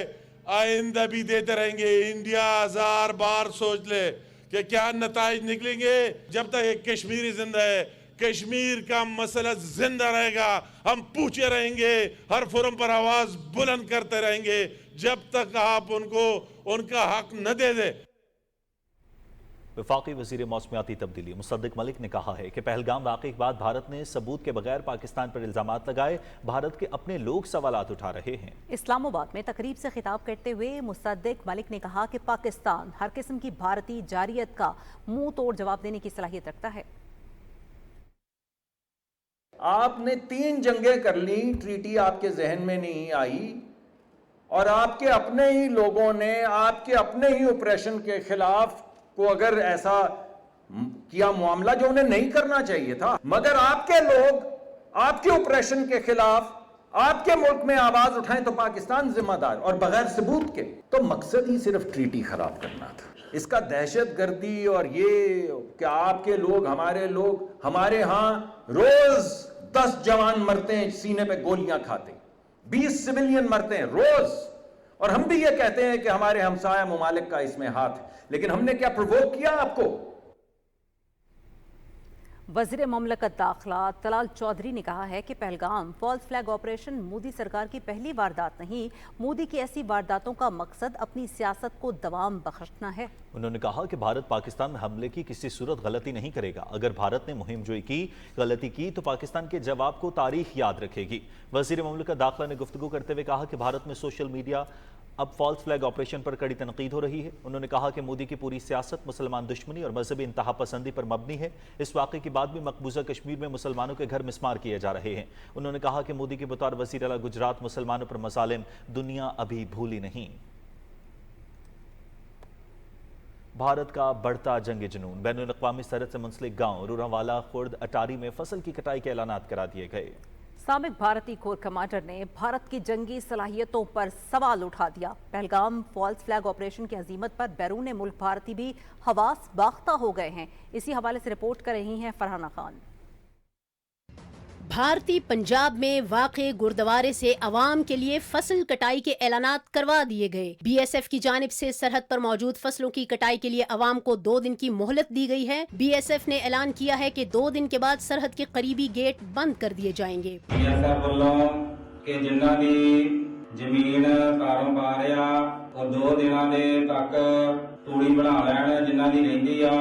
J: आइंदा भी देते रहेंगे। इंडिया 1000 बार सोच ले कि क्या नताइज निकलेंगे। जब तक एक कश्मीरी जिंदा है, कश्मीर का मसला जिंदा रहेगा, हम पूछे रहेंगे, हर फोरम पर आवाज बुलंद करते रहेंगे जब तक आप उनको उनका हक न दे दे।
B: वफाकी वज़ीर मौसमियाती तब्दीली मुसद्दिक मलिक ने कहा है कि पहलगाम वाक़े के बाद भारत ने सबूत के बगैर पाकिस्तान पर इल्ज़ामात लगाए। भारत के अपने लोग सवालात उठा रहे हैं।
A: इस्लामाबाद में तकरीब से खिताब करते हुए मुसद्दिक मलिक ने कहा कि पाकिस्तान हर किस्म की भारतीय जारियत का मुंह तोड़ जवाब देने की सलाहियत रखता है।
E: आपने 3 जंगें कर ली, ट्रीटी आपके जहन में नहीं आई, और आपके अपने ही लोगों ने आपके अपने ही ऑपरेशन के खिलाफ को अगर ऐसा किया मामला जो उन्हें नहीं करना चाहिए था, मगर आपके लोग आपके ऑपरेशन के खिलाफ आपके मुल्क में आवाज उठाएं तो पाकिस्तान जिम्मेदार, और बगैर सबूत के। तो मकसद ही सिर्फ ट्रीटी खराब करना था। इसका दहशतगर्दी और ये कि आपके लोग हमारे यहाँ रोज 10 जवान मरते हैं सीने पे गोलियां खाते, 20 सिविलियन मरते हैं रोज, और हम भी ये कहते हैं कि हमारे हमसाया मुमालिक का इसमें हाथ है। लेकिन हमने क्या प्रोवोक किया आपको?
A: वज़ीर ममलकत दाखिला तलाल चौधरी ने कहा है कि Pahalgam false flag operation Modi सरकार की पहली वारदात नहीं, मोदी की ऐसी वारदातों का मकसद अपनी सियासत को दवाम बख्शना है।
B: उन्होंने कहा कि भारत पाकिस्तान में हमले की किसी सूरत गलती नहीं करेगा। अगर भारत ने मुहिम जोई की गलती की तो पाकिस्तान के जवाब को तारीख याद रखेगी। वज़ीर ममलकत दाखिला ने गुफ्तगू करते हुए कहा कि भारत में सोशल मीडिया अब फॉल्स फ्लैग ऑपरेशन पर कड़ी तनकीद हो रही है। उन्होंने कहा कि मोदी की पूरी सियासत मुसलमान दुश्मनी और मजहबी इंतहा पसंदी पर मबनी है। इस वाक़े के बाद भी मकबूजा कश्मीर में मुसलमानों के घर मिस्मार किए जा रहे हैं। उन्होंने कहा कि मोदी के बतौर वज़ीर आला गुजरात मुसलमानों पर मसालिम दुनिया अभी भूली नहीं। भारत का बढ़ता जंग जुनून, बैनुल अक़वामी सरहद से मुंसलिक गाँव रूरावाला खुर्द अटारी में फसल की कटाई के ऐलानात करा दिए गए।
A: सामरिक भारतीय कोर कमांडर ने भारत की जंगी सलाहियतों पर सवाल उठा दिया। पहलगाम फॉल्स फ्लैग ऑपरेशन की अजीमत पर बैरून मुल्क भारतीय भी हवास बाख्ता हो गए हैं। इसी हवाले से रिपोर्ट कर रही हैं फरहाना खान।
U: भारतीय पंजाब में वाक़े गुरुद्वारे से अवाम के लिए फसल कटाई के ऐलानात करवा दिए गए। बीएसएफ की जानिब से सरहद पर मौजूद फसलों की कटाई के लिए अवाम को 2 दिन की मोहलत दी गई है। बीएसएफ ने ऐलान किया है कि 2 दिन के बाद सरहद के करीबी गेट बंद कर दिए जाएंगे।
V: ਜ਼ਮੀਨ ਕਾਰੋਂ ਪਾ ਰਿਹਾ ਔਰ 2 ਦਿਨਾਂ ਦੇ ਤੱਕ ਤੂੜੀ ਬਣਾ ਲੈਣ ਜਿਨ੍ਹਾਂ ਦੀ ਰਹਿੰਦੀ ਆ।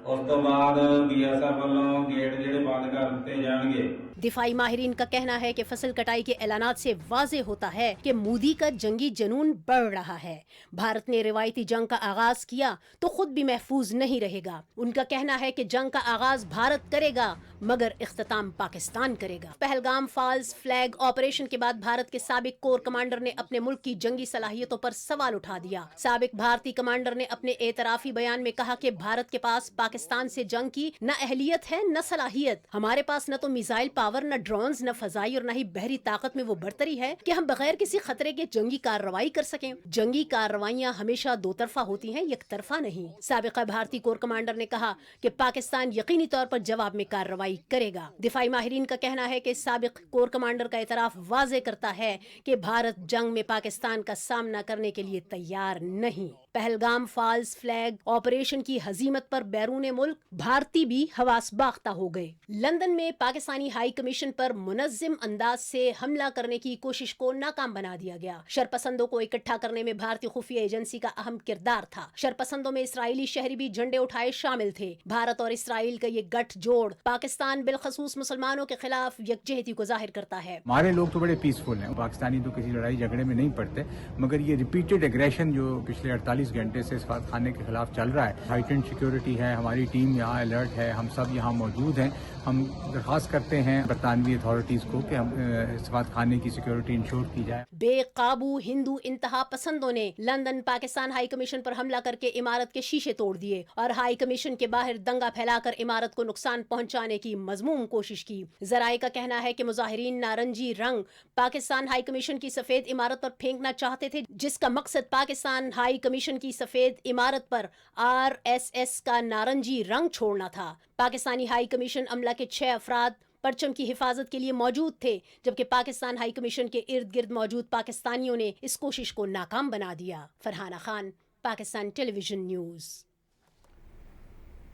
V: ਉਸ ਤੋਂ ਬਾਅਦ ਬੀਐਸਐਫ ਵੱਲੋਂ ਗੇਟ ਜਿਹੜੇ ਬੰਦ ਕਰ ਦਿੱਤੇ ਜਾਣਗੇ।
U: दिफाई माहिरीन का कहना है कि फसल कटाई के ऐलानात से वाज़ेह होता है कि मोदी का जंगी जुनून बढ़ रहा है। भारत ने रिवायती जंग का आगाज किया तो खुद भी महफूज नहीं रहेगा। उनका कहना है कि जंग का आगाज भारत करेगा मगर इख्तिताम पाकिस्तान करेगा। पहलगाम फॉल्स फ्लैग ऑपरेशन के बाद भारत के साबिक कोर कमांडर ने अपने मुल्क की जंगी सलाहियतों पर सवाल उठा दिया। साबिक भारतीय कमांडर ने अपने एतराफी बयान में कहा कि भारत के पास पाकिस्तान से जंग की न अहलियत है न सलाहियत। हमारे पास न तो मिसाइल पावर, न ड्रोन्स, न फजाई और न ही बहरी ताकत में वो बढ़तरी है कि हम बगैर किसी खतरे के जंगी कार्रवाई कर सकें। जंगी कार्रवाइयां हमेशा दो तरफा होती हैं, एक तरफा नहीं। साबिका भारतीय कोर कमांडर ने कहा कि पाकिस्तान यकीनी तौर पर जवाब में कार्रवाई करेगा। दिफाई माहिरीन का कहना है कि साबिक कोर कमांडर का एतराफ वाजे करता है कि भारत जंग में पाकिस्तान का सामना करने के लिए तैयार नहीं। पहलगाम फॉल्स फ्लैग ऑपरेशन की हजीमत पर बैरून मुल्क भारतीय भी हवास बाख्ता हो गए। लंदन में पाकिस्तानी हाई कमीशन पर मुनज़्ज़म अंदाज से हमला करने की कोशिश को नाकाम बना दिया गया। शरपसंदों को इकट्ठा करने में भारतीय खुफिया एजेंसी का अहम किरदार था। शरपसंदों में इसराइली शहरी भी झंडे उठाए शामिल थे। भारत और इसराइल का ये गठजोड़ पाकिस्तान बिलखसूस मुसलमानों के खिलाफ यकजहती को जाहिर करता है।
C: हमारे लोग तो बड़े पीसफुल हैं, पाकिस्तानी तो किसी लड़ाई झगड़े में नहीं पड़ते, मगर ये रिपीटेड एग्रेशन जो पिछले 48 घंटे से सफारत खाने के खिलाफ चल रहा है, हाइटेंड सिक्योरिटी है, हमारी टीम यहाँ अलर्ट है, हम सब यहाँ मौजूद हैं। हम दरख्वास्त करते हैं बरतानवी अथॉरिटीज को कि हम सफारत खाने की सिक्योरिटी इंश्योर की जाए।
U: बेकाबू हिंदू इंतहा पसंदों ने लंदन पाकिस्तान हाई कमीशन पर हमला करके इमारत के शीशे तोड़ दिए और हाई कमीशन के बाहर दंगा फैलाकर इमारत को नुकसान पहुंचाने की मजमूम कोशिश की। जराए का कहना है कि मुजाहिरीन नारंगी रंग पाकिस्तान हाई कमीशन की सफेद इमारत पर फेंकना चाहते थे, जिसका मकसद पाकिस्तान हाई कमीशन की सफेद इमारत पर RSS का नारंगी रंग छोड़ना था। पाकिस्तानी हाई कमीशन अमला के 6 अफराद परचम की हिफाजत के लिए मौजूद थे, जबकि पाकिस्तान हाई कमीशन के इर्द गिर्द मौजूद पाकिस्तानियों ने इस कोशिश को नाकाम बना दिया। Farhana Khan, Pakistan television news.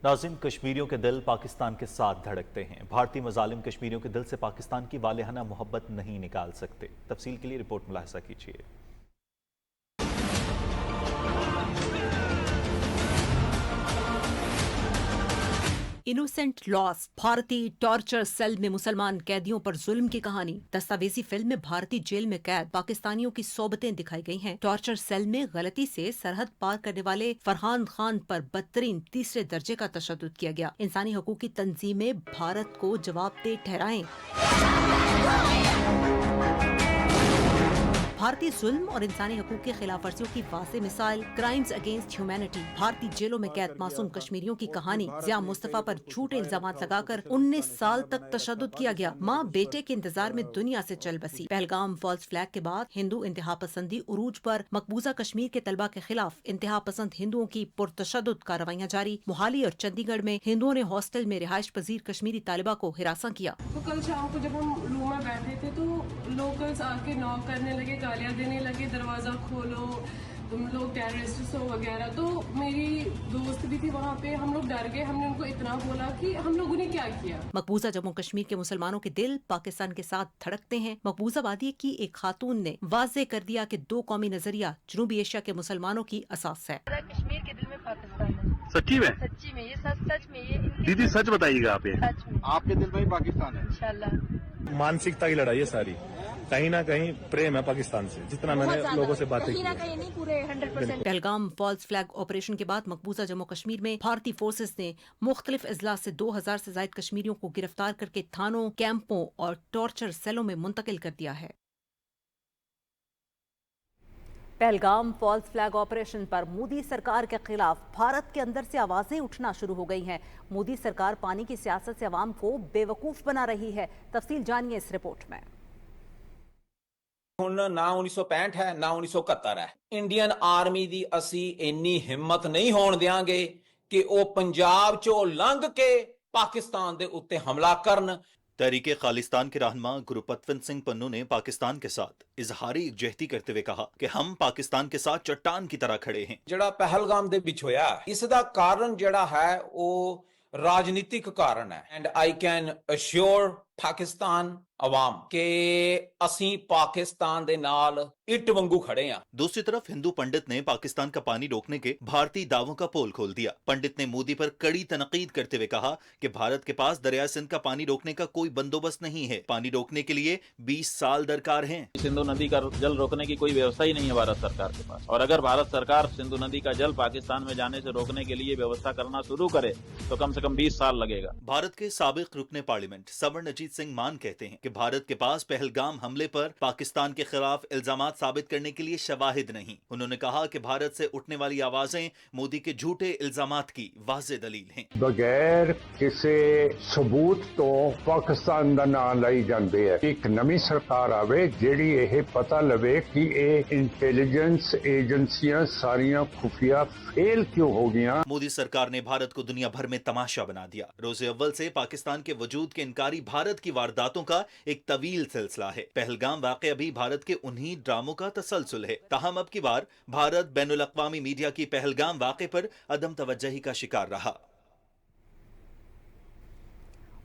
B: नाज़रीन, कश्मीरियों के दिल पाकिस्तान के साथ धड़कते हैं। भारतीय मजालिम कश्मीरियों के दिल से पाकिस्तान की वालेहाना मोहब्बत नहीं निकाल सकते। तफसील के लिए रिपोर्ट मुलाहिजा कीजिए।
A: इनोसेंट लॉस, भारतीय टॉर्चर सेल में मुसलमान कैदियों पर जुल्म की कहानी। दस्तावेजी फिल्म में भारतीय जेल में कैद पाकिस्तानियों की सोबतें दिखाई गई हैं। टॉर्चर सेल में गलती से सरहद पार करने वाले फरहान खान पर बदतरीन तीसरे दर्जे का तशद्दुद किया गया। इंसानी हकूक की तंजीमें भारत को जवाबदेह ठहराएं। भारतीय जुल्म और इंसानी हकूक की खिलाफ वर्जियों की वाज़ेह मिसाल क्राइम्स अगेंस्ट ह्यूमैनिटी। भारतीय जेलों में कैद मासूम कश्मीरियों की कहानी। ज़िया मुस्तफा पर झूठे इल्जाम लगाकर 19 साल तक तशद्दुद किया गया। माँ बेटे के इंतजार में दुनिया से चल बसी। पहलगाम फॉल्स फ्लैग के बाद हिंदू इंतहा पसंदी उरूज पर मकबूजा कश्मीर के तलबा के खिलाफ इंतहा पसंद हिंदुओं की पुरतशद्दुद कार्रवाइयाँ जारी। मोहाली और चंडीगढ़ में हिंदुओं ने हॉस्टल में रिहाइश पजीर कश्मीरी तालिबा को हिरासा किया।
I: तो कल शाम को जब हम रूम में बैठे थे तो लोकल्स आके नॉक करने लगे, गालियां देने लगे, दरवाजा खोलो, तुम लोग टेररिस्ट हो वगैरह। तो मेरी दोस्त भी थी वहाँ पे, हम लोग डर गए। हमने उनको इतना बोला कि हम लोगों ने क्या किया।
A: मकबूजा जम्मू कश्मीर के मुसलमानों के दिल पाकिस्तान के साथ धड़कते हैं। मकबूजा वादी की एक खातून ने वाज़ेह कर दिया कि दो कौमी नजरिया जनूबी एशिया के मुसलमानों की असास है।
D: कश्मीर के दिल में पाकिस्तान है।
W: सच्ची में?
D: सच्ची में, ये सच में, ये
W: दीदी सच बताइएगा आप, ये
D: सच में
W: आपके दिल में पाकिस्तान है?
D: इंशाल्लाह।
W: मानसिकता की लड़ाई है सारी, कहीं ना कहीं प्रेम है पाकिस्तान से, जितना मैंने लोगों से बातें की।
D: कहीं नहीं, पूरे 100%।
A: पहलगाम फॉल्स फ्लैग ऑपरेशन के बाद मकबूजा जम्मू कश्मीर में भारतीय फोर्सेस ने मुख्तलिफ अजला से 2000 से ज्यादा कश्मीरियों को गिरफ्तार करके थानों, कैंपों और टॉर्चर सेलों में मुंतकिल कर दिया है। पहलगाम फॉल्स फ्लैग ऑपरेशन पर मोदी सरकार के खिलाफ भारत के अंदर से आवाजें उठना शुरू हो गई हैं। मोदी सरकार पानी की सियासत से अवाम को बेवकूफ बना रही है। तफसील जानिए इस रिपोर्ट में।
E: ਹੁਣ ਨਾ 1965 ਹੈ ਨਾ 1971 ਹੈ। ਇੰਡੀਅਨ ਆਰਮੀ ਦੀ ਅਸੀਂ ਇੰਨੀ ਹਿੰਮਤ ਨਹੀਂ ਹੋਣ ਦਿਆਂਗੇ ਕਿ ਉਹ ਪੰਜਾਬ ਚੋਂ ਲੰਘ ਕੇ ਪਾਕਿਸਤਾਨ ਦੇ ਉੱਤੇ ਹਮਲਾ ਕਰਨ।
B: तहरीके खालिस्तान के रहनुमा गुरुपतवंत सिंह पन्नू ने पाकिस्तान के साथ इजहारी यकजहती करते हुए कहा कि हम पाकिस्तान के साथ चट्टान की तरह खड़े हैं।
E: ਜਿਹੜਾ ਪਹਿਲਗਾਮ ਦੇ ਵਿੱਚ ਹੋਇਆ, ਇਸ ਦਾ ਕਾਰਨ ਜਿਹੜਾ ਹੈ ਉਹ ਰਾਜਨੀਤਿਕ ਕਾਰਨ ਹੈ। And I can assure Pakistan ਆਵਾਮ ਕਿ ਅਸੀਂ ਪਾਕਿस्तान ਦੇ ਨਾਲ ਇੱਟ ਵਾਂਗੂ खड़े हैं।
B: दूसरी तरफ हिंदू पंडित ने पाकिस्तान का पानी रोकने के भारतीय दावों का पोल खोल दिया। पंडित ने मोदी पर कड़ी तनकीद करते हुए कहा कि भारत के पास दरिया सिंध का पानी रोकने का कोई बंदोबस्त नहीं है। पानी रोकने के लिए 20 साल दरकार हैं।
F: सिंधु नदी का जल रोकने की कोई व्यवस्था ही नहीं है भारत सरकार के पास, और अगर भारत सरकार सिंधु नदी का जल पाकिस्तान में जाने से रोकने के लिए व्यवस्था करना शुरू करे तो कम से कम 20 साल लगेगा।
B: भारत के साबिक रुकने पार्लियामेंट सवर्ण अजीत सिंह मान कहते हैं कि भारत के पास पहलगाम हमले पर पाकिस्तान के खिलाफ इल्जामात साबित करने के लिए शवाहिद नहीं। उन्होंने कहा कि भारत से उठने वाली आवाजें मोदी के झूठे इल्जामात की वाज़ेह दलील हैं।
L: बगैर किसी सबूत तो पाकिस्तान का नाम लाई जाते हैं। एक नवी सरकार आवे जेड़ी यह पता लवे कि ये इंटेलिजेंस एजेंसियां सारियां खुफिया फेल क्यों हो गया।
B: मोदी सरकार ने भारत को दुनिया भर में तमाशा बना दिया। रोज़े अव्वल से पाकिस्तान के वजूद के इनकारी भारत की वारदातों का एक तवील सिलसिला है। पहलगाम वाक़या भी भारत के उन्हीं ड्रामों का तसलसल है। ताहम अब की बार भारत बैनुल अक़वामी मीडिया की पहलगाम वाक़े पर अदम तवज्जुही का शिकार रहा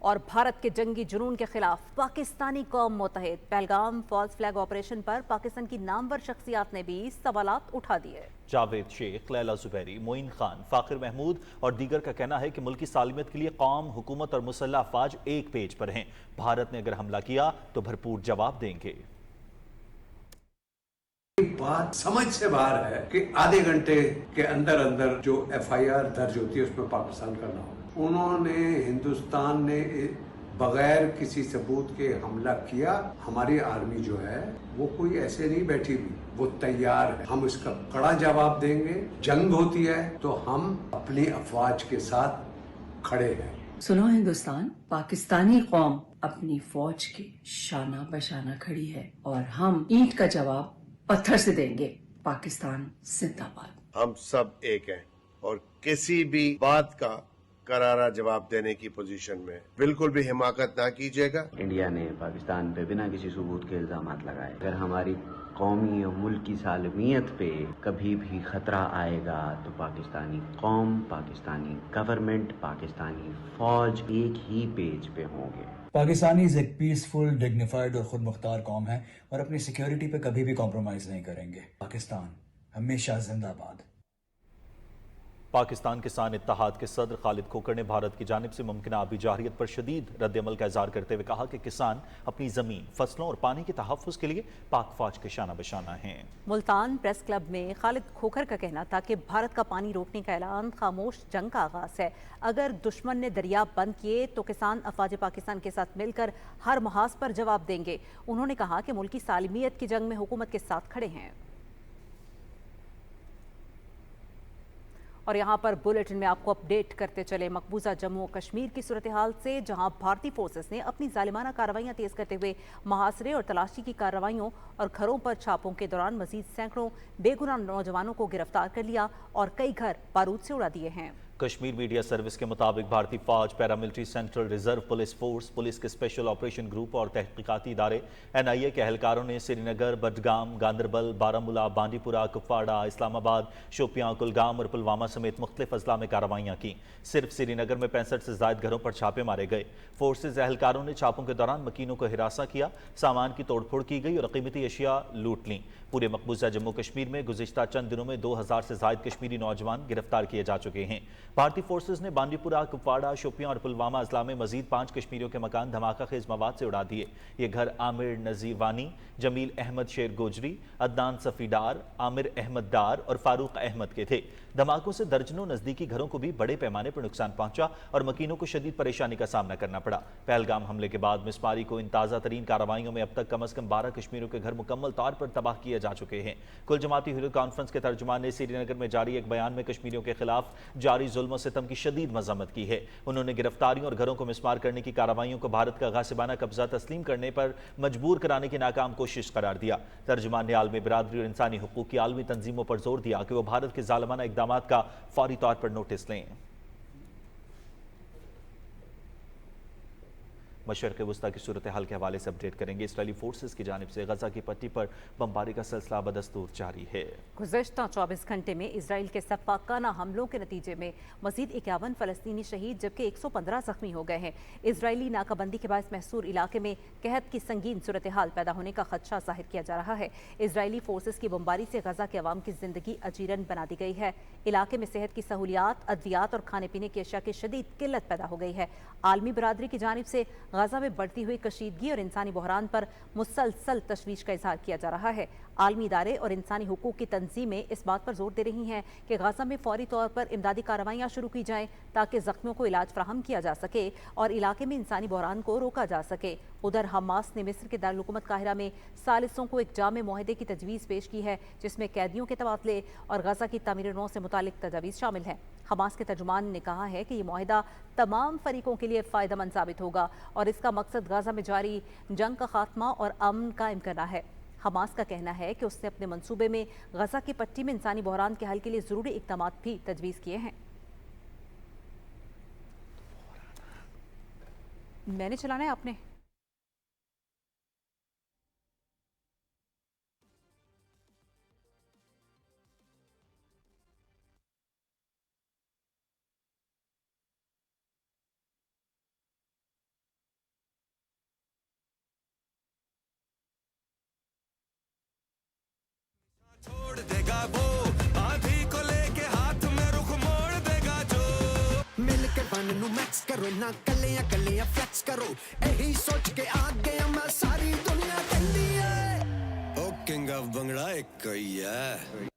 A: और भारत के जंगी जुनून के खिलाफ पाकिस्तानी कौम मुतहद। पहलगाम फॉल्स फ्लैग ऑपरेशन पर पाकिस्तान की नामवर शख्सियात ने भी सवालात उठा दिए।
B: जावेद शेख, लैला जुबैरी, मोइन खान, फाखिर महमूद और दीगर का कहना है कि मुल्क की सालमियत के लिए कौम, हुकूमत और मुसल्लह अफवाज एक पेज पर हैं। भारत ने अगर हमला किया तो भरपूर जवाब देंगे।
L: बात समझ से बाहर है कि आधे घंटे के अंदर अंदर जो FIR दर्ज होती है उसमें पाकिस्तान का नाम। उन्होंने, हिंदुस्तान ने बगैर किसी सबूत के हमला किया। हमारी आर्मी जो है वो कोई ऐसे नहीं बैठी हुई, वो तैयार है। हम इसका कड़ा जवाब देंगे। जंग होती है तो हम अपनी अफवाज के साथ खड़े हैं।
M: सुनो हिंदुस्तान, पाकिस्तानी कौम अपनी फौज के शाना बशाना खड़ी है और हम ईंट का जवाब पत्थर से देंगे। पाकिस्तान जिंदाबाद।
N: हम सब एक हैं और किसी भी बात का करारा जवाब देने की पोजीशन में बिल्कुल भी हिमाकत ना कीजिएगा।
G: इंडिया ने पाकिस्तान पे बिना किसी सबूत के इल्जामात लगाए। अगर हमारी कौमी और मुल्क की सालमियत पे कभी भी खतरा आएगा तो पाकिस्तानी कौम, पाकिस्तानी गवर्नमेंट, पाकिस्तानी फौज एक ही पेज पे होंगे।
O: पाकिस्तानीज एक पीसफुल, डिग्निफाइड और खुद मुख्तार कौम है और अपनी सिक्योरिटी पे कभी भी कॉम्प्रोमाइज नहीं करेंगे। पाकिस्तान हमेशा जिंदाबाद।
B: पाकिस्तान किसान इत्तेहाद के सदर खालिद खोखर ने भारत की जानिब से मुमकिन आबी जारियत पर शदीद रद्दअमल का इज़हार करते हुए कहा कि किसान अपनी ज़मीन, फसलों और पानी के तहफ़्फ़ुज़ के लिए पाक फौज के शाना बशाना हैं।
A: मुल्तान प्रेस क्लब में खालिद खोखर का कहना था कि भारत का पानी रोकने का ऐलान खामोश जंग का आगाज़ है। अगर दुश्मन ने दरिया बंद किए तो किसान अफवाज पाकिस्तान के साथ मिलकर हर महाज पर जवाब देंगे। उन्होंने कहा कि मुल्क की सालमियत की जंग में हुकूमत के साथ खड़े हैं। और यहाँ पर बुलेटिन में आपको अपडेट करते चले मकबूजा जम्मू और कश्मीर की सूरत हाल से, जहाँ भारतीय फोर्सेस ने अपनी जालिमाना कार्रवाइयाँ तेज करते हुए मुहासरे और तलाशी की कार्रवाइयों और घरों पर छापों के दौरान मजीद सैकड़ों बेगुनाह नौजवानों को गिरफ्तार कर लिया और कई घर बारूद से उड़ा दिए हैं।
B: कश्मीर मीडिया सर्विस के मुताबिक भारतीय फौज, paramilitary, central reserve police force, police के स्पेशल ऑपरेशन ग्रुप और तहकीकाती इदारे NIA के एहलकारों ने श्रीनगर, बडगाम, गांदरबल, बारामूला, बांडीपुरा, कुपवाड़ा, इस्लामाबाद, शोपियां, कुलगाम और पुलवामा समेत मुख्तलिफ अजला में कार्रवाइयाँ की। सिर्फ श्रीनगर में 65 से ज़ायद घरों पर छापे मारे गए। फोर्सेज एहलकारों ने छापों के दौरान मकीनों को हिरासा किया, सामान की तोड़फोड़ की गई और कीमती अशिया लूट लीं। पूरे मकबूजा जम्मू कश्मीर में गुज़िश्ता चंद दिनों में 2000 से ज़ायद कश्मीरी नौजवान गिरफ्तार किए जा चुके हैं। भारतीय फोर्सेज ने बांडीपुरा, कुपवाड़ा, शोपियां और पुलवामा अजला में मजीद 5 कश्मीरियों के मकान धमाका खेज मवाद से उड़ा दिए। ये घर आमिर नजीर वानी, जमील अहमद शेर गोजरी, अदनान सफ़ीडार, आमिर अहमद डार और फारूक अहमद के थे। धमाकों से दर्जनों नजदीकी घरों को भी बड़े पैमाने पर नुकसान पहुंचा और मकीनों को शदीद परेशानी का सामना करना पड़ा। पहलगाम हमले के बाद मिसमारी को इन ताज़ा तरीन कार्रवाइयों में अब तक कम अज कम 12 कश्मीरियों के घर मुकम्मल तौर पर तबाह किए जा चुके हैं। कुल जमाती हुर्रियत कॉन्फ्रेंस के तर्जुमान ने श्रीनगर में जारी एक बयान में कश्मीरियों के खिलाफ जारी जुल्म और सितम की शदीद मजम्मत की है। उन्होंने गिरफ्तारियों और घरों को मिसमार करने की कार्रवाइयों को भारत का गासिबाना कब्जा तस्लीम करने पर मजबूर कराने की नाकाम कोशिश करार दिया। तर्जुमान ने आलमी बिरादरी और इंसानी हुकूक की आलमी तंजीमों पर जोर दिया कि वो भारत के जालिमाना इक़दामात का फौरी तौर पर नोटिस लें। मशरक़ वस्ता की सूरत हाल के हवाले से अपडेट करेंगे। इसराइली फोर्सेस की जानिब से गजा की पट्टी पर बमबारी का सिलसिला बदस्तूर जारी है।
A: गुज़श्ता 24 घंटे में इसराइल के सफाकाना हमलों के नतीजे में मजीद 51 फ़लस्तीनी शहीद जबकि 115 जख्मी हो गए हैं। इसराइली नाकाबंदी के बायस महसूर इलाके में कहत की संगीन सूरत हाल पैदा होने का खदशा जाहिर किया जा रहा है। इसराइली फोर्सेस की बमबारी से गजा के अवाम की जिंदगी अजीरन बना दी गई है। इलाके में सेहत की सहूलियात, अद्वियात और खाने पीने की अशिया की शदीद किल्लत पैदा हो गई है। आलमी बरादरी की जानिब से गजा में बढ़ती हुई कशीदगी और इंसानी बहरान पर मुसलसल तशवीश का इजहार किया जा रहा है। आलमी इदारे और इंसानी हुकूक की तंजीमें इस बात पर जोर दे रही हैं कि गजा में फौरी तौर पर इमदादी कार्रवाइयाँ शुरू की जाएं ताकि जख्मियों को इलाज फराहम किया जा सके और इलाके में इंसानी बहरान को रोका जा सके। उधर हमास ने मिस्र के दारुल-हुकूमत काहिरा में सालिसों को एक जामे मुआहदे की तजवीज़ पेश की है जिसमें कैदियों के तबादले और गजा की तामीर-ए-नौ से मुतालिक तजावीज़ शामिल हैं। हमास के तर्जुमान ने कहा है कि ये मुआहदा तमाम फरीकों के लिए फ़ायदेमंद साबित होगा और इसका मकसद गजा में जारी जंग का खात्मा और अमन कायम करना है। हमास का कहना है कि उसने अपने मंसूबे में गजा की पट्टी में इंसानी बहरान के हल के लिए ज़रूरी इक़दाम भी तजवीज़ किए हैं। मैंने चलाना है आपने।
H: छोड़ देगा वो आधी को लेके हाथ में रुख मोड़ देगा जो मिलके बन नू मैक्स करो ना कलियां फ्लेक्स करो यही सोच के आ गया मैं सारी दुनिया कहती है ओ किंग ऑफ बंगड़ा एक ही है।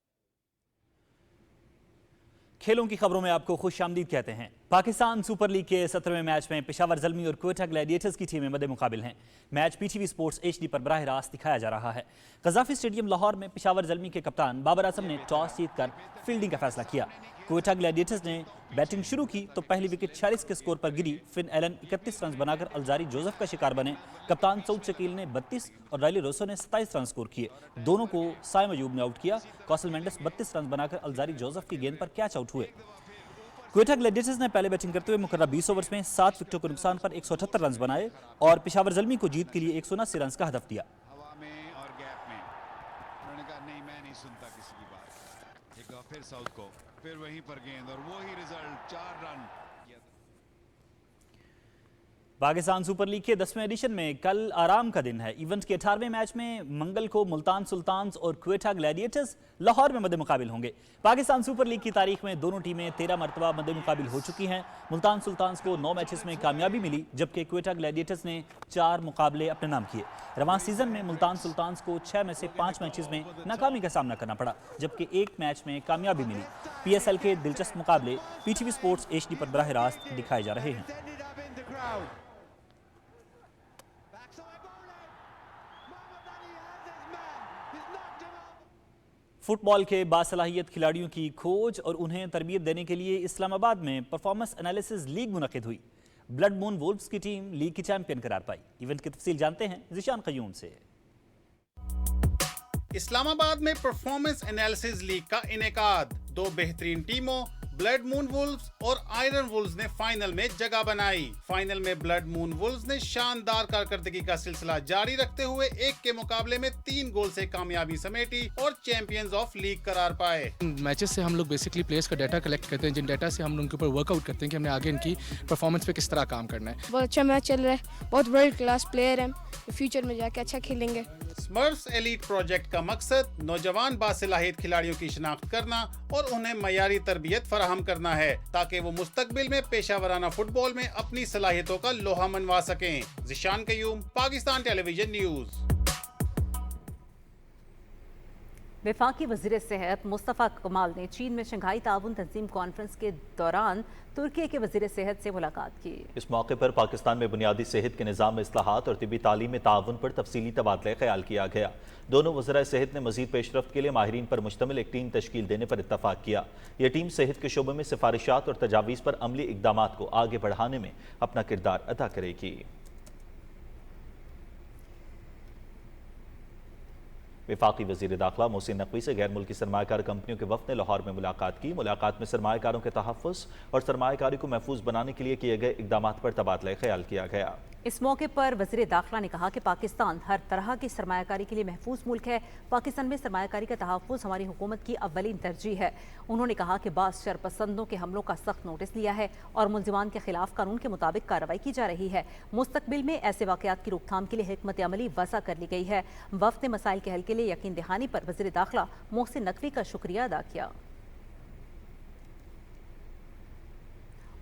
K: खेलों की खबरों में आपको खुशामदीद कहते हैं। पाकिस्तान सुपर लीग के 17वें मैच में पेशावर ज़ल्मी और क्वेटा ग्लैडिएटर्स की टीमें मद्दे मुकाबिल हैं। मैच पीटीवी स्पोर्ट्स HD पर बराह रास्त दिखाया जा रहा है। कज़ाफी स्टेडियम लाहौर में पेशावर ज़ल्मी के कप्तान बाबर आजम ने टॉस जीतकर फील्डिंग का फैसला किया। क्वेटा ग्लैडिएटर्स ने बैटिंग शुरू की तो पहली विकेट 46 के स्कोर पर गिरी। फिन एलन 31 रन बनाकर अल्जारी जोसेफ का शिकार बने। कप्तान सऊद शकील ने 32 और रायली रोसो ने 27 रन स्कोर किए। दोनों को साइम अयूब ने आउट किया। कौसल मेंडिस 32 रन बनाकर अल्जारी जोसेफ की गेंद पर कैच आउट हुए। क्वेटा ग्लैडिएटर्स ने पहले बैटिंग करते हुए मुकर्रर 20 ओवर्स में 7 विकेटों के नुकसान पर 178 रन बनाए और पेशावर ज़ल्मी को जीत के लिए 179 रन का हदफ दिया।
P: फिर साउथ को फिर वहीं पर गेंद और वही result 4 run.
K: Pakistan super league के 10वें एडिशन में कल आराम का दिन है। इवेंट के 18वें मैच में मंगल को मुल्तान सुल्तान्स और क्वेटा ग्लैडिएटर्स लाहौर में मद्दे मुकाबिल होंगे। पाकिस्तान सुपर लीग की तारीख में दोनों टीमें 13 मरतबा मद्दे मुकाबिल हो चुकी हैं। मुल्तान सुल्तान्स को 9 मैचेस में कामयाबी मिली जबकि क्वेटा ग्लैडिएटर्स ने 4 मुकाबले अपने नाम किए। रवां सीजन में मुल्तान सुल्तान्स को 6 में से 5 मैचेस में नाकामी का सामना करना पड़ा जबकि 1 मैच में कामयाबी मिली। PSL के दिलचस्प मुकाबले पीटीवी स्पोर्ट्स HD पर बराह रास्त दिखाए जा रहे हैं। फुटबॉल के बासलाहियत खिलाड़ियों की खोज और उन्हें तरबियत देने के लिए इस्लामाबाद में परफॉर्मेंस एनालिसिस लीग मुनक़िद हुई। ब्लड मून वुल्व्स की टीम लीग की चैंपियन करार पाई। इवेंट की तफसील जानते हैं ज़िशान क़य्यूम से।
X: इस्लामाबाद में परफॉर्मेंस एनालिसिस लीग का इनेकाद 2 बेहतरीन टीमों ब्लड मून वुल्व्स और आयरन वुल्व्स ने फाइनल में जगह बनाई। फाइनल में ब्लड मून वुल्व्स ने शानदार कारकर्दगी का सिलसिला जारी रखते हुए 1 के मुकाबले में 3 गोल से कामयाबी समेटी और चैंपियंस ऑफ लीग करार पाए।
Y: मैचेस से हम लोग बेसिकली प्लेयर्स का डाटा कलेक्ट करते हैं, जिन डाटा से हम उनके ऊपर वर्कआउट करते हैं कि हमने आगे इनकी परफॉर्मेंस पे किस तरह काम करना है।
Z: बहुत अच्छा मैच चल रहा है, बहुत वर्ल्ड क्लास प्लेयर हैं, फ्यूचर में जाके अच्छा खेलेंगे।
X: स्मर्फ्स एलीट प्रोजेक्ट का मकसद नौजवान बासलाहियत खिलाड़ियों की शिनाख्त करना और उन्हें मयारी तरबियत फराहम करना है ताकि वो मुस्तकबिल में पेशावराना फुटबॉल में अपनी सलाहियतों का लोहा मनवा सकें। Zeeshan Qayyum, Pakistan television news.
A: वफाकी वज़ीर सेहत मुस्तफ़ा कमाल ने चीन में शंघाई ताउन तंजीम कॉन्फ्रेंस के दौरान तुर्की के वज़ीर सेहत से मुलाकात की।
B: इस मौके पर पाकिस्तान में बुनियादी सेहत के निज़ाम में इस्लाहात और तिब्बी तालीम में ताउन पर तफसीली तबादला ख्याल किया गया। दोनों वज़राए सेहत ने मज़ीद पेशरफ्त के लिए माहिरीन पर मुश्तमिल एक टीम तश्कील देने पर इत्तफाक किया। यह टीम सेहत के शोबे में सिफारिशात और तजावीज़ पर अमली इक़दामात को आगे बढ़ाने में अपना किरदार अदा करेगी। वफाकी वज़ीर दाखिला मोहसिन नकवी से गैर मुल्की सरमायाकार कंपनियों के वफ़द ने लाहौर में मुलाकात की। मुलाकात में सरमायाकारों के तहफ़्फ़ुज़ और सरमायाकारी को महफूज बनाने के लिए किए गए इक़दामात पर तबादला ख्याल किया गया।
A: इस मौके पर वज़ीर दाखिला ने कहा कि पाकिस्तान हर तरह की सरमायाकारी के लिए महफूज मुल्क है। पाकिस्तान में सरमायाकारी का तहफ़्फ़ुज़ हमारी हुकूमत की अव्वलीन तरजीह है। उन्होंने कहा कि बाज़ शरपसंदों के हमलों का सख्त नोटिस लिया है और मुल्ज़िमान के खिलाफ कानून के मुताबिक कार्रवाई की जा रही है। मुस्तकबिल में ऐसे वाक़यात की रोकथाम के लिए हिकमत अमली वज़ा कर ली गई है। वफ़द ने मसाइल के हल के लिए यकीन दहानी पर वज़ीर दाखिला मोहसिन नकवी का शुक्रिया अदा किया।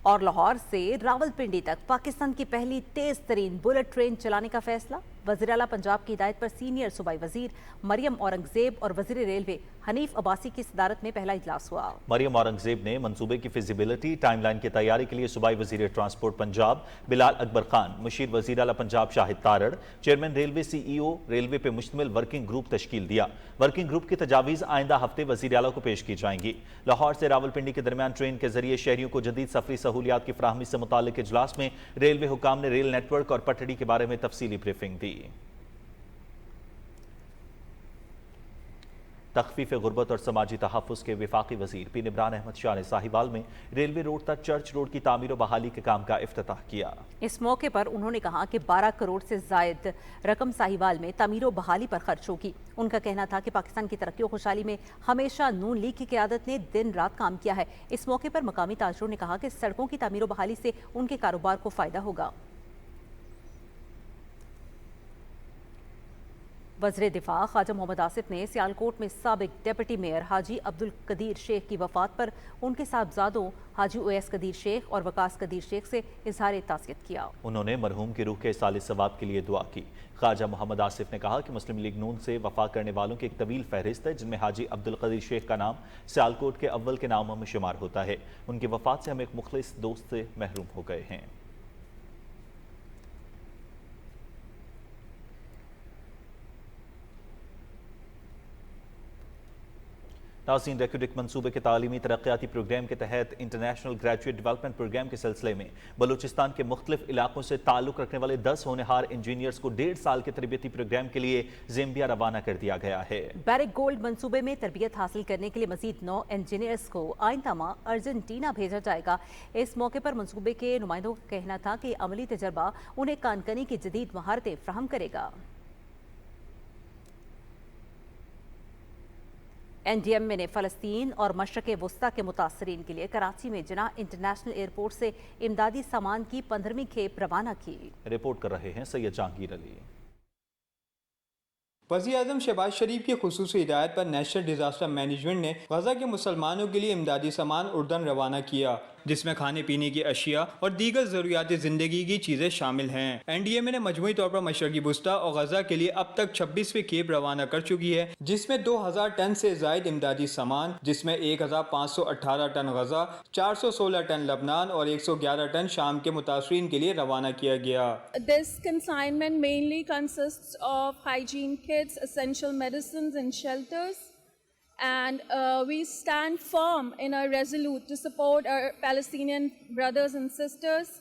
A: और लाहौर से रावलपिंडी तक पाकिस्तान की पहली तेज तरीन बुलेट ट्रेन चलाने का फैसला। वज़ीर आला पंजाब की हिदायत पर सीनियर सूबाई वजीर मरियम औरंगजेब और वज़ीर रेलवे हनीफ अब्बासी की सदारत में पहला इजलास हुआ।
B: मरियम औरंगजेब ने मंसूबे की फिजिबिलिटी टाइमलाइन की तैयारी के लिए सूबाई वजीर ट्रांसपोर्ट पंजाब बिलाल अकबर खान, मुशीर वज़ीर आला Punjab Shahid Tarar, chairman railway CEO railway पे मुश्तमिल वर्किंग ग्रुप तश्कील दिया। वर्किंग ग्रुप की तजावीज़ आइंदा हफ्ते वज़ीर आला को पेश की जाएंगी। लाहौर से रावलपिंडी के दरमियान ट्रेन के जरिए शहरियों को जदीद सफरी सहूलियात की फराहमी से मुताल्लिक इजलास में रेलवे हुकाम ने रेल नेटवर्क और पटड़ी के बारे में तफसीली ब्रीफिंग दी। तख्फीफ गुर्बत और समाजी तहफ़्फ़ुज़ के वफाकी वज़ीर पीर इमरान अहमद शाह ने साहिवाल में रेलवे रोड तक चर्च रोड की तामीर और बहाली के काम का इफ्तिताह किया। इस मौके पर उन्होंने कहा कि 12 करोड़ से ज़ायद रकम साहिवाल में तामीर और बहाली पर खर्च होगी। उनका कहना था कि पाकिस्तान की तरक्की और खुशहाली में हमेशा नून लीग की क़यादत ने दिन रात काम किया है। इस मौके पर मकामी ताजरों ने कहा कि सड़कों की तामीर और बहाली से उनके कारोबार को फ़ायदा होगा। वज़ीर दिफा ख्वाजा मोहम्मद आसिफ ने सियालकोट में साबिक डिप्टी मेयर हाजी अब्दुल कदीर शेख की वफात पर उनके साहबजादों हाजी ओवैस कदीर शेख और वकास कदीर शेख से इजहार ताज़ियत किया। उन्होंने मरहूम की रूह के साले सवाब के लिए दुआ की। ख्वाजा मोहम्मद आसिफ ने कहा कि मुस्लिम लीग नून से वफा करने वालों की एक तवील फहरिस्त है, जिनमें हाजी अब्दुल कदीर शेख का नाम सियालकोट के अव्वल के नामों में शुमार होता है। उनकी वफात से हम एक मुखलिस दोस्त से महरूम हो गए हैं। नाज़रीन, रेक्यूडिक मनसूबे के तालीमी तरक्याती प्रोग्राम के तहत इंटरनेशनल ग्रेजुएट डेवलपमेंट प्रोग्राम के सिलसिले में बलूचिस्तान के मुख्तलिफ इलाकों से ताल्लुक़ रखने वाले 10 होनहार इंजीनियर्स को 1.5 साल के तरबियती प्रोग्राम के लिए ज़ाम्बिया रवाना कर दिया गया है। बैरिक गोल्ड मनसूबे में तरबियत हासिल करने के लिए मजीद 9 इंजीनियर्स को आइंदा माह अर्जेंटीना भेजा जाएगा। इस मौके पर मनसूबे के नुमाइंदों का कहना था कि अमली तजर्बा उन्हें कानकनी की जदीद महारतें फराहम करेगा। NDMA ने फ़लस्तीन और मशरक़ वस्ता के मुतासरीन के लिए कराची में जिन्नाह इंटरनेशनल एयरपोर्ट से इमदादी सामान की 15वीं खेप रवाना की। रिपोर्ट कर रहे हैं सैयद जहांगीर अली।
J: वज़ीर-ए-आज़म शहबाज शरीफ की खुसूसी हिदायत पर नेशनल डिजास्टर मैनेजमेंट ने गजा के मुसलमानों के लिए इमदादी सामान उर्दन रवाना किया, जिसमें खाने पीने की अशिया और दीगर ज़रूरियात ज़िंदगी की चीज़ें शामिल हैं। NDMA ने मजमूई तौर पर मशरक़ी वस्ता और गजा के लिए अब तक 26वीं खेप रवाना कर चुकी है, जिसमें 2000 टन से ज़ायद इमदादी सामान, जिसमें 1518 टन गजा, 416 टन लबनान और 111 टन शाम के मुतासरीन के लिए रवाना किया गया।
Q: This consignment mainly consists of hygiene kits, essential medicines and shelters. And we stand firm in our resolute to support our Palestinian brothers and sisters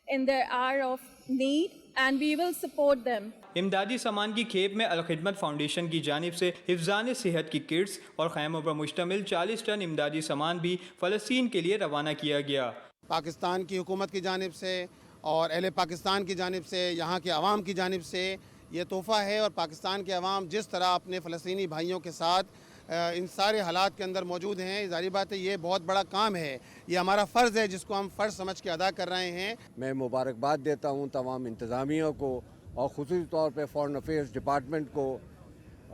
Q: in their hour of need, and we will support them.
J: इमदादी सामान की खेप में Al-Khidmat foundation की जानिब से हिफ्ज़ान सेहत की kits और खैमों पर मुश्तमिल 40 टन इमदादी सामान भी फ़लस्तीन के लिए रवाना किया गया।
R: पाकिस्तान की हुकूमत की जानिब से और अहले पाकिस्तान की जानिब से, यहाँ के अवाम की जानिब से ये तोहफ़ा है, और पाकिस्तान के अवाम जिस तरह अपने फ़लस्तीनी भाइयों के साथ इन सारे हालात के अंदर मौजूद हैं, ज़ाहिर बात है ये बहुत बड़ा काम है, ये हमारा फ़र्ज़ है जिसको हम फ़र्ज़ समझ के अदा कर रहे हैं।
S: मैं मुबारकबाद देता हूँ तमाम इंतज़ामियों को और ख़ुसूसी तौर पे फॉरेन अफेयर्स डिपार्टमेंट को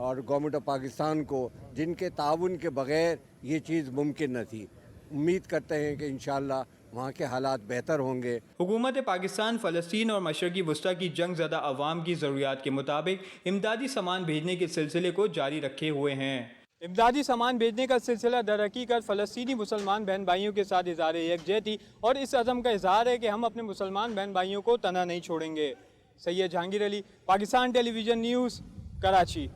S: और गवर्नमेंट ऑफ पाकिस्तान को, जिनके ताउन के बग़ैर ये चीज़ मुमकिन न थी। उम्मीद करते हैं कि इंशाअल्लाह वहाँ के हालात बेहतर होंगे।
J: हुकूमत पाकिस्तान फ़लस्तीन और मशरक़ी वस्ता की जंग ज़दा अवाम की ज़रूरियात के मुताबिक इमदादी सामान भेजने के सिलसिले को जारी रखे हुए हैं। इमदादी सामान भेजने का सिलसिला दर हकीकत फ़लस्तीनी मुसलमान बहन भाइयों के साथ इज़हार यकजहती और इस अज़म का इज़हार है कि हम अपने मुसलमान बहन भाइयों को तना नहीं छोड़ेंगे। Syed Jahangir Ali, Pakistan television news, Karachi.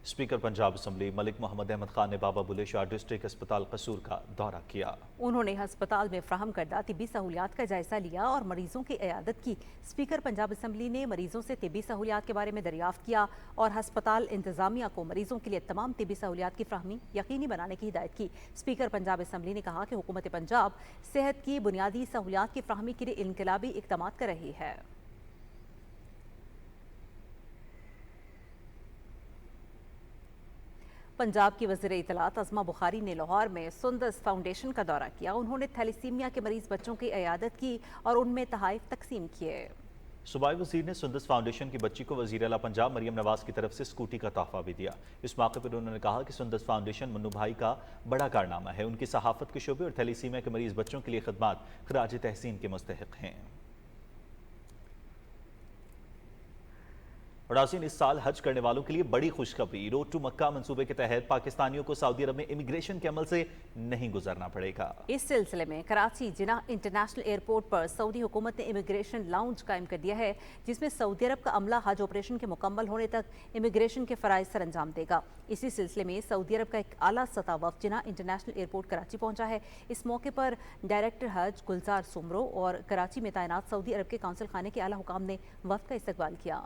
B: Speaker Punjab assembly Malik Muhammad Ahmad Khan ने बाबा बुले शाह डिस्ट्रिक्ट अस्पताल कसूर का दौरा किया। उन्होंने अस्पताल में फ्राहम करदा तिब्बी सहूलियात का जायजा लिया और मरीजों की इयादत की। स्पीकर पंजाब असम्बली ने मरीजों से तिब्बी सहूलियात के बारे में दरियाफ्त किया और अस्पताल इंतजामिया को मरीजों के लिए तमाम तिब्बी सहूलियात की फ्राहमी यकीनी बनाने की हिदायत की। स्पीकर पंजाब असम्बली ने कहा कि हुकूमत पंजाब सेहत की बुनियादी सहूलियात की फ्राहमी के लिए इनकलाबी इक़दामात कर रही है।
A: पंजाब की वज़ीर इत्तलात अज़मा बुखारी ने लाहौर में सुंदस फाउंडेशन का दौरा किया। उन्होंने थैलीसीमिया के मरीज बच्चों की इयादत की और उनमें तोहफ़े तकसीम किए।
B: सूबाई वज़ीर ने सुंदस फाउंडेशन की बच्ची को वज़ीर आला पंजाब मरियम नवाज की तरफ से स्कूटी का तोहफा भी दिया। इस मौके पर उन्होंने कहा कि सुंदस फाउंडेशन मन्नू भाई का बड़ा कारनामा है। उनकी सहाफ़त के शोबे और थैलीसीमिया के मरीज बच्चों के लिए खिदमात खराज तहसीन के मुस्तहिक हैं। और नाज़रीन, इस साल हज करने वालों के लिए बड़ी खुशखबरी। रोड टू मक्का मंसूबे के तहत पाकिस्तानियों को सऊदी अरब में इमिग्रेशन के अमल से नहीं गुजरना पड़ेगा।
A: इस सिलसिले में कराची जिन्नाह इंटरनेशनल एयरपोर्ट पर सऊदी हुकूमत ने इमिग्रेशन लाउंज कायम कर दिया है, जिसमें सऊदी अरब का अमला हज ऑपरेशन के मुकम्मल होने तक इमिग्रेशन के फ़राइज़ सर अंजाम देगा। इसी सिलसिले में सऊदी अरब का एक आला सतह वफ़द जिन्नाह इंटरनेशनल एयरपोर्ट कराची पहुंचा है। इस मौके पर डायरेक्टर हज गुलजार सुमरो और कराची में तैनात सऊदी अरब के काउंसिल खाने के आला हुकाम ने वफ़द का इस्तकबाल किया।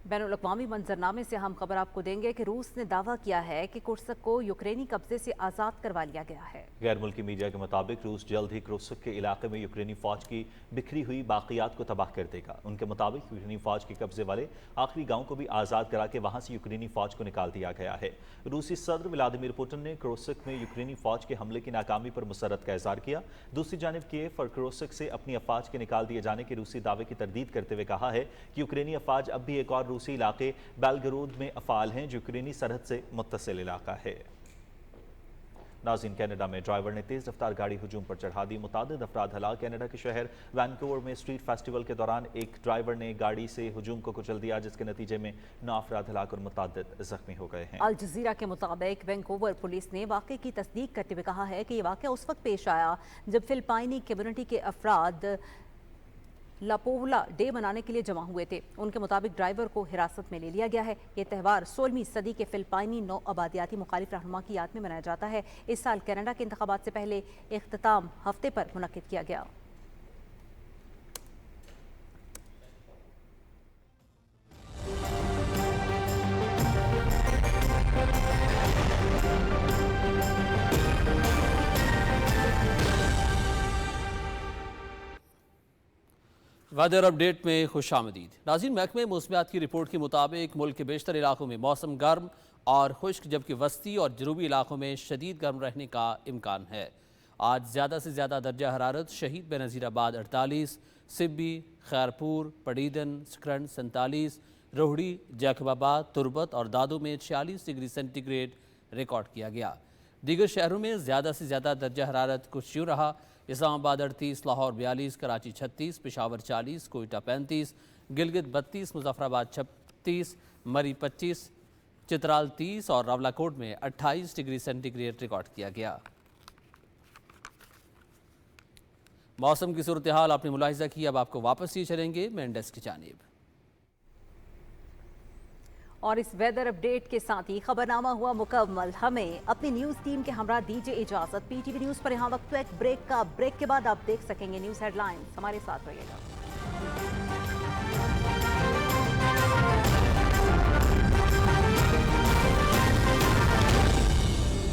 A: बैनुल अक़वामी मंजरनामे से हम खबर आपको देंगे कि रूस ने दावा किया है कि कुर्सक को यूक्रेनी कब्जे से आज़ाद करवा लिया गया है।
B: गैर मुल्की मीडिया के मुताबिक रूस जल्द ही कुर्सक के इलाके में यूक्रेनी फौज की बिखरी हुई बाकियात को तबाह कर देगा। उनके मुताबिक यूक्रेनी फौज के कब्जे वाले आखिरी गाँव को भी आज़ाद करा के वहाँ से यूक्रेनी फौज को निकाल दिया गया है। रूसी सदर व्लादिमीर पुतिन ने कुर्सक में यूक्रेनी फौज के हमले की नाकामी पर मुसर्रत का इज़हार किया। दूसरी जानिब कीव और कुर्सक से अपनी अफवाज के निकाल दिए जाने के रूसी दावे की तरदीद करते हुए कहा है कि यूक्रेनी अफवाज अब भी एक और रूसी इलाके बेलगरोद में अफाल हैं, जो यूक्रेनी सरहद से मुत्तसिल इलाका है। नाज़रीन, कनाडा में ड्राइवर ने तेज रफ्तार गाड़ी हुजूम पर चढ़ा दी, मुतादिद अफराद हलाक। कनाडा के शहर वैनकूवर में स्ट्रीट फेस्टिवल के दौरान एक ड्राइवर ने गाड़ी से हुजूम को कुचल दिया, जिसके नतीजे में 9 अफराद हलाक और मुतादिद जख्मी हो गए हैं।
A: अल जज़ीरा के मुताबिक वैनकूवर पुलिस ने वाक़े की तस्दीक करते हुए कहा है कि यह वाक़या उस वक्त पेश आया जब फिलिपाइनी कम्युनिटी के अफराद लापोवला डे मनाने के लिए जमा हुए थे। उनके मुताबिक ड्राइवर को हिरासत में ले लिया गया है। ये त्यौहार 16वीं सदी के फिलिपाइनी नौ आबादियाती मुखालिफ रहनुमा की याद में मनाया जाता है। इस साल कनाडा के इंतखाबात से पहले इख्तिताम हफ्ते पर मुनक्किद किया गया।
C: वेदर अपडेट में खुश आमदीद। नाज़रीन, महकमे मौसमियात की रिपोर्ट के मुताबिक मुल्क के बेशतर इलाकों में मौसम गर्म और खुश्क, जबकि वस्ती और जनूबी इलाकों में शदीद गर्म रहने का इम्कान है। आज ज़्यादा से ज़्यादा दर्जा हरारत शहीद बेनज़ीराबाद 48, सिब्बी, खैरपुर, पड़ीदन, सकरन 47, रोहड़ी, जैकबाबाद, तुरबत और दादू में 46 डिग्री सेंटीग्रेड रिकॉर्ड किया गया। दीगर शहरों में ज़्यादा से ज़्यादा दर्जा हरारत कुछ यूँ रहा। इस्लामाबाद 38, लाहौर 42, कराची 36, पेशावर 40, कोयटा 35, गिलगित 32, मुजफ्फराबाद 36, मरी 25, चित्राल 30 और रावलाकोट में 28 डिग्री सेंटीग्रेड रिकॉर्ड किया गया। मौसम की सूरत हाल आपने मुलाहिजा की। अब आपको वापस ही चलेंगे मेन डेस्क की जानिब।
A: और इस वेदर अपडेट के साथ ही खबरनामा हुआ मुकम्मल। हमें अपनी न्यूज़ टीम के हमरा दीजिए इजाज़त। पीटीवी न्यूज़ पर यहाँ वक्त एक ब्रेक का। ब्रेक के बाद आप देख सकेंगे न्यूज़ हेडलाइंस। हमारे साथ रहिएगा।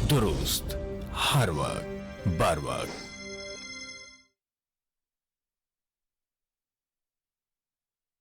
I: दुरुस्त हर वक्त बर वक्त।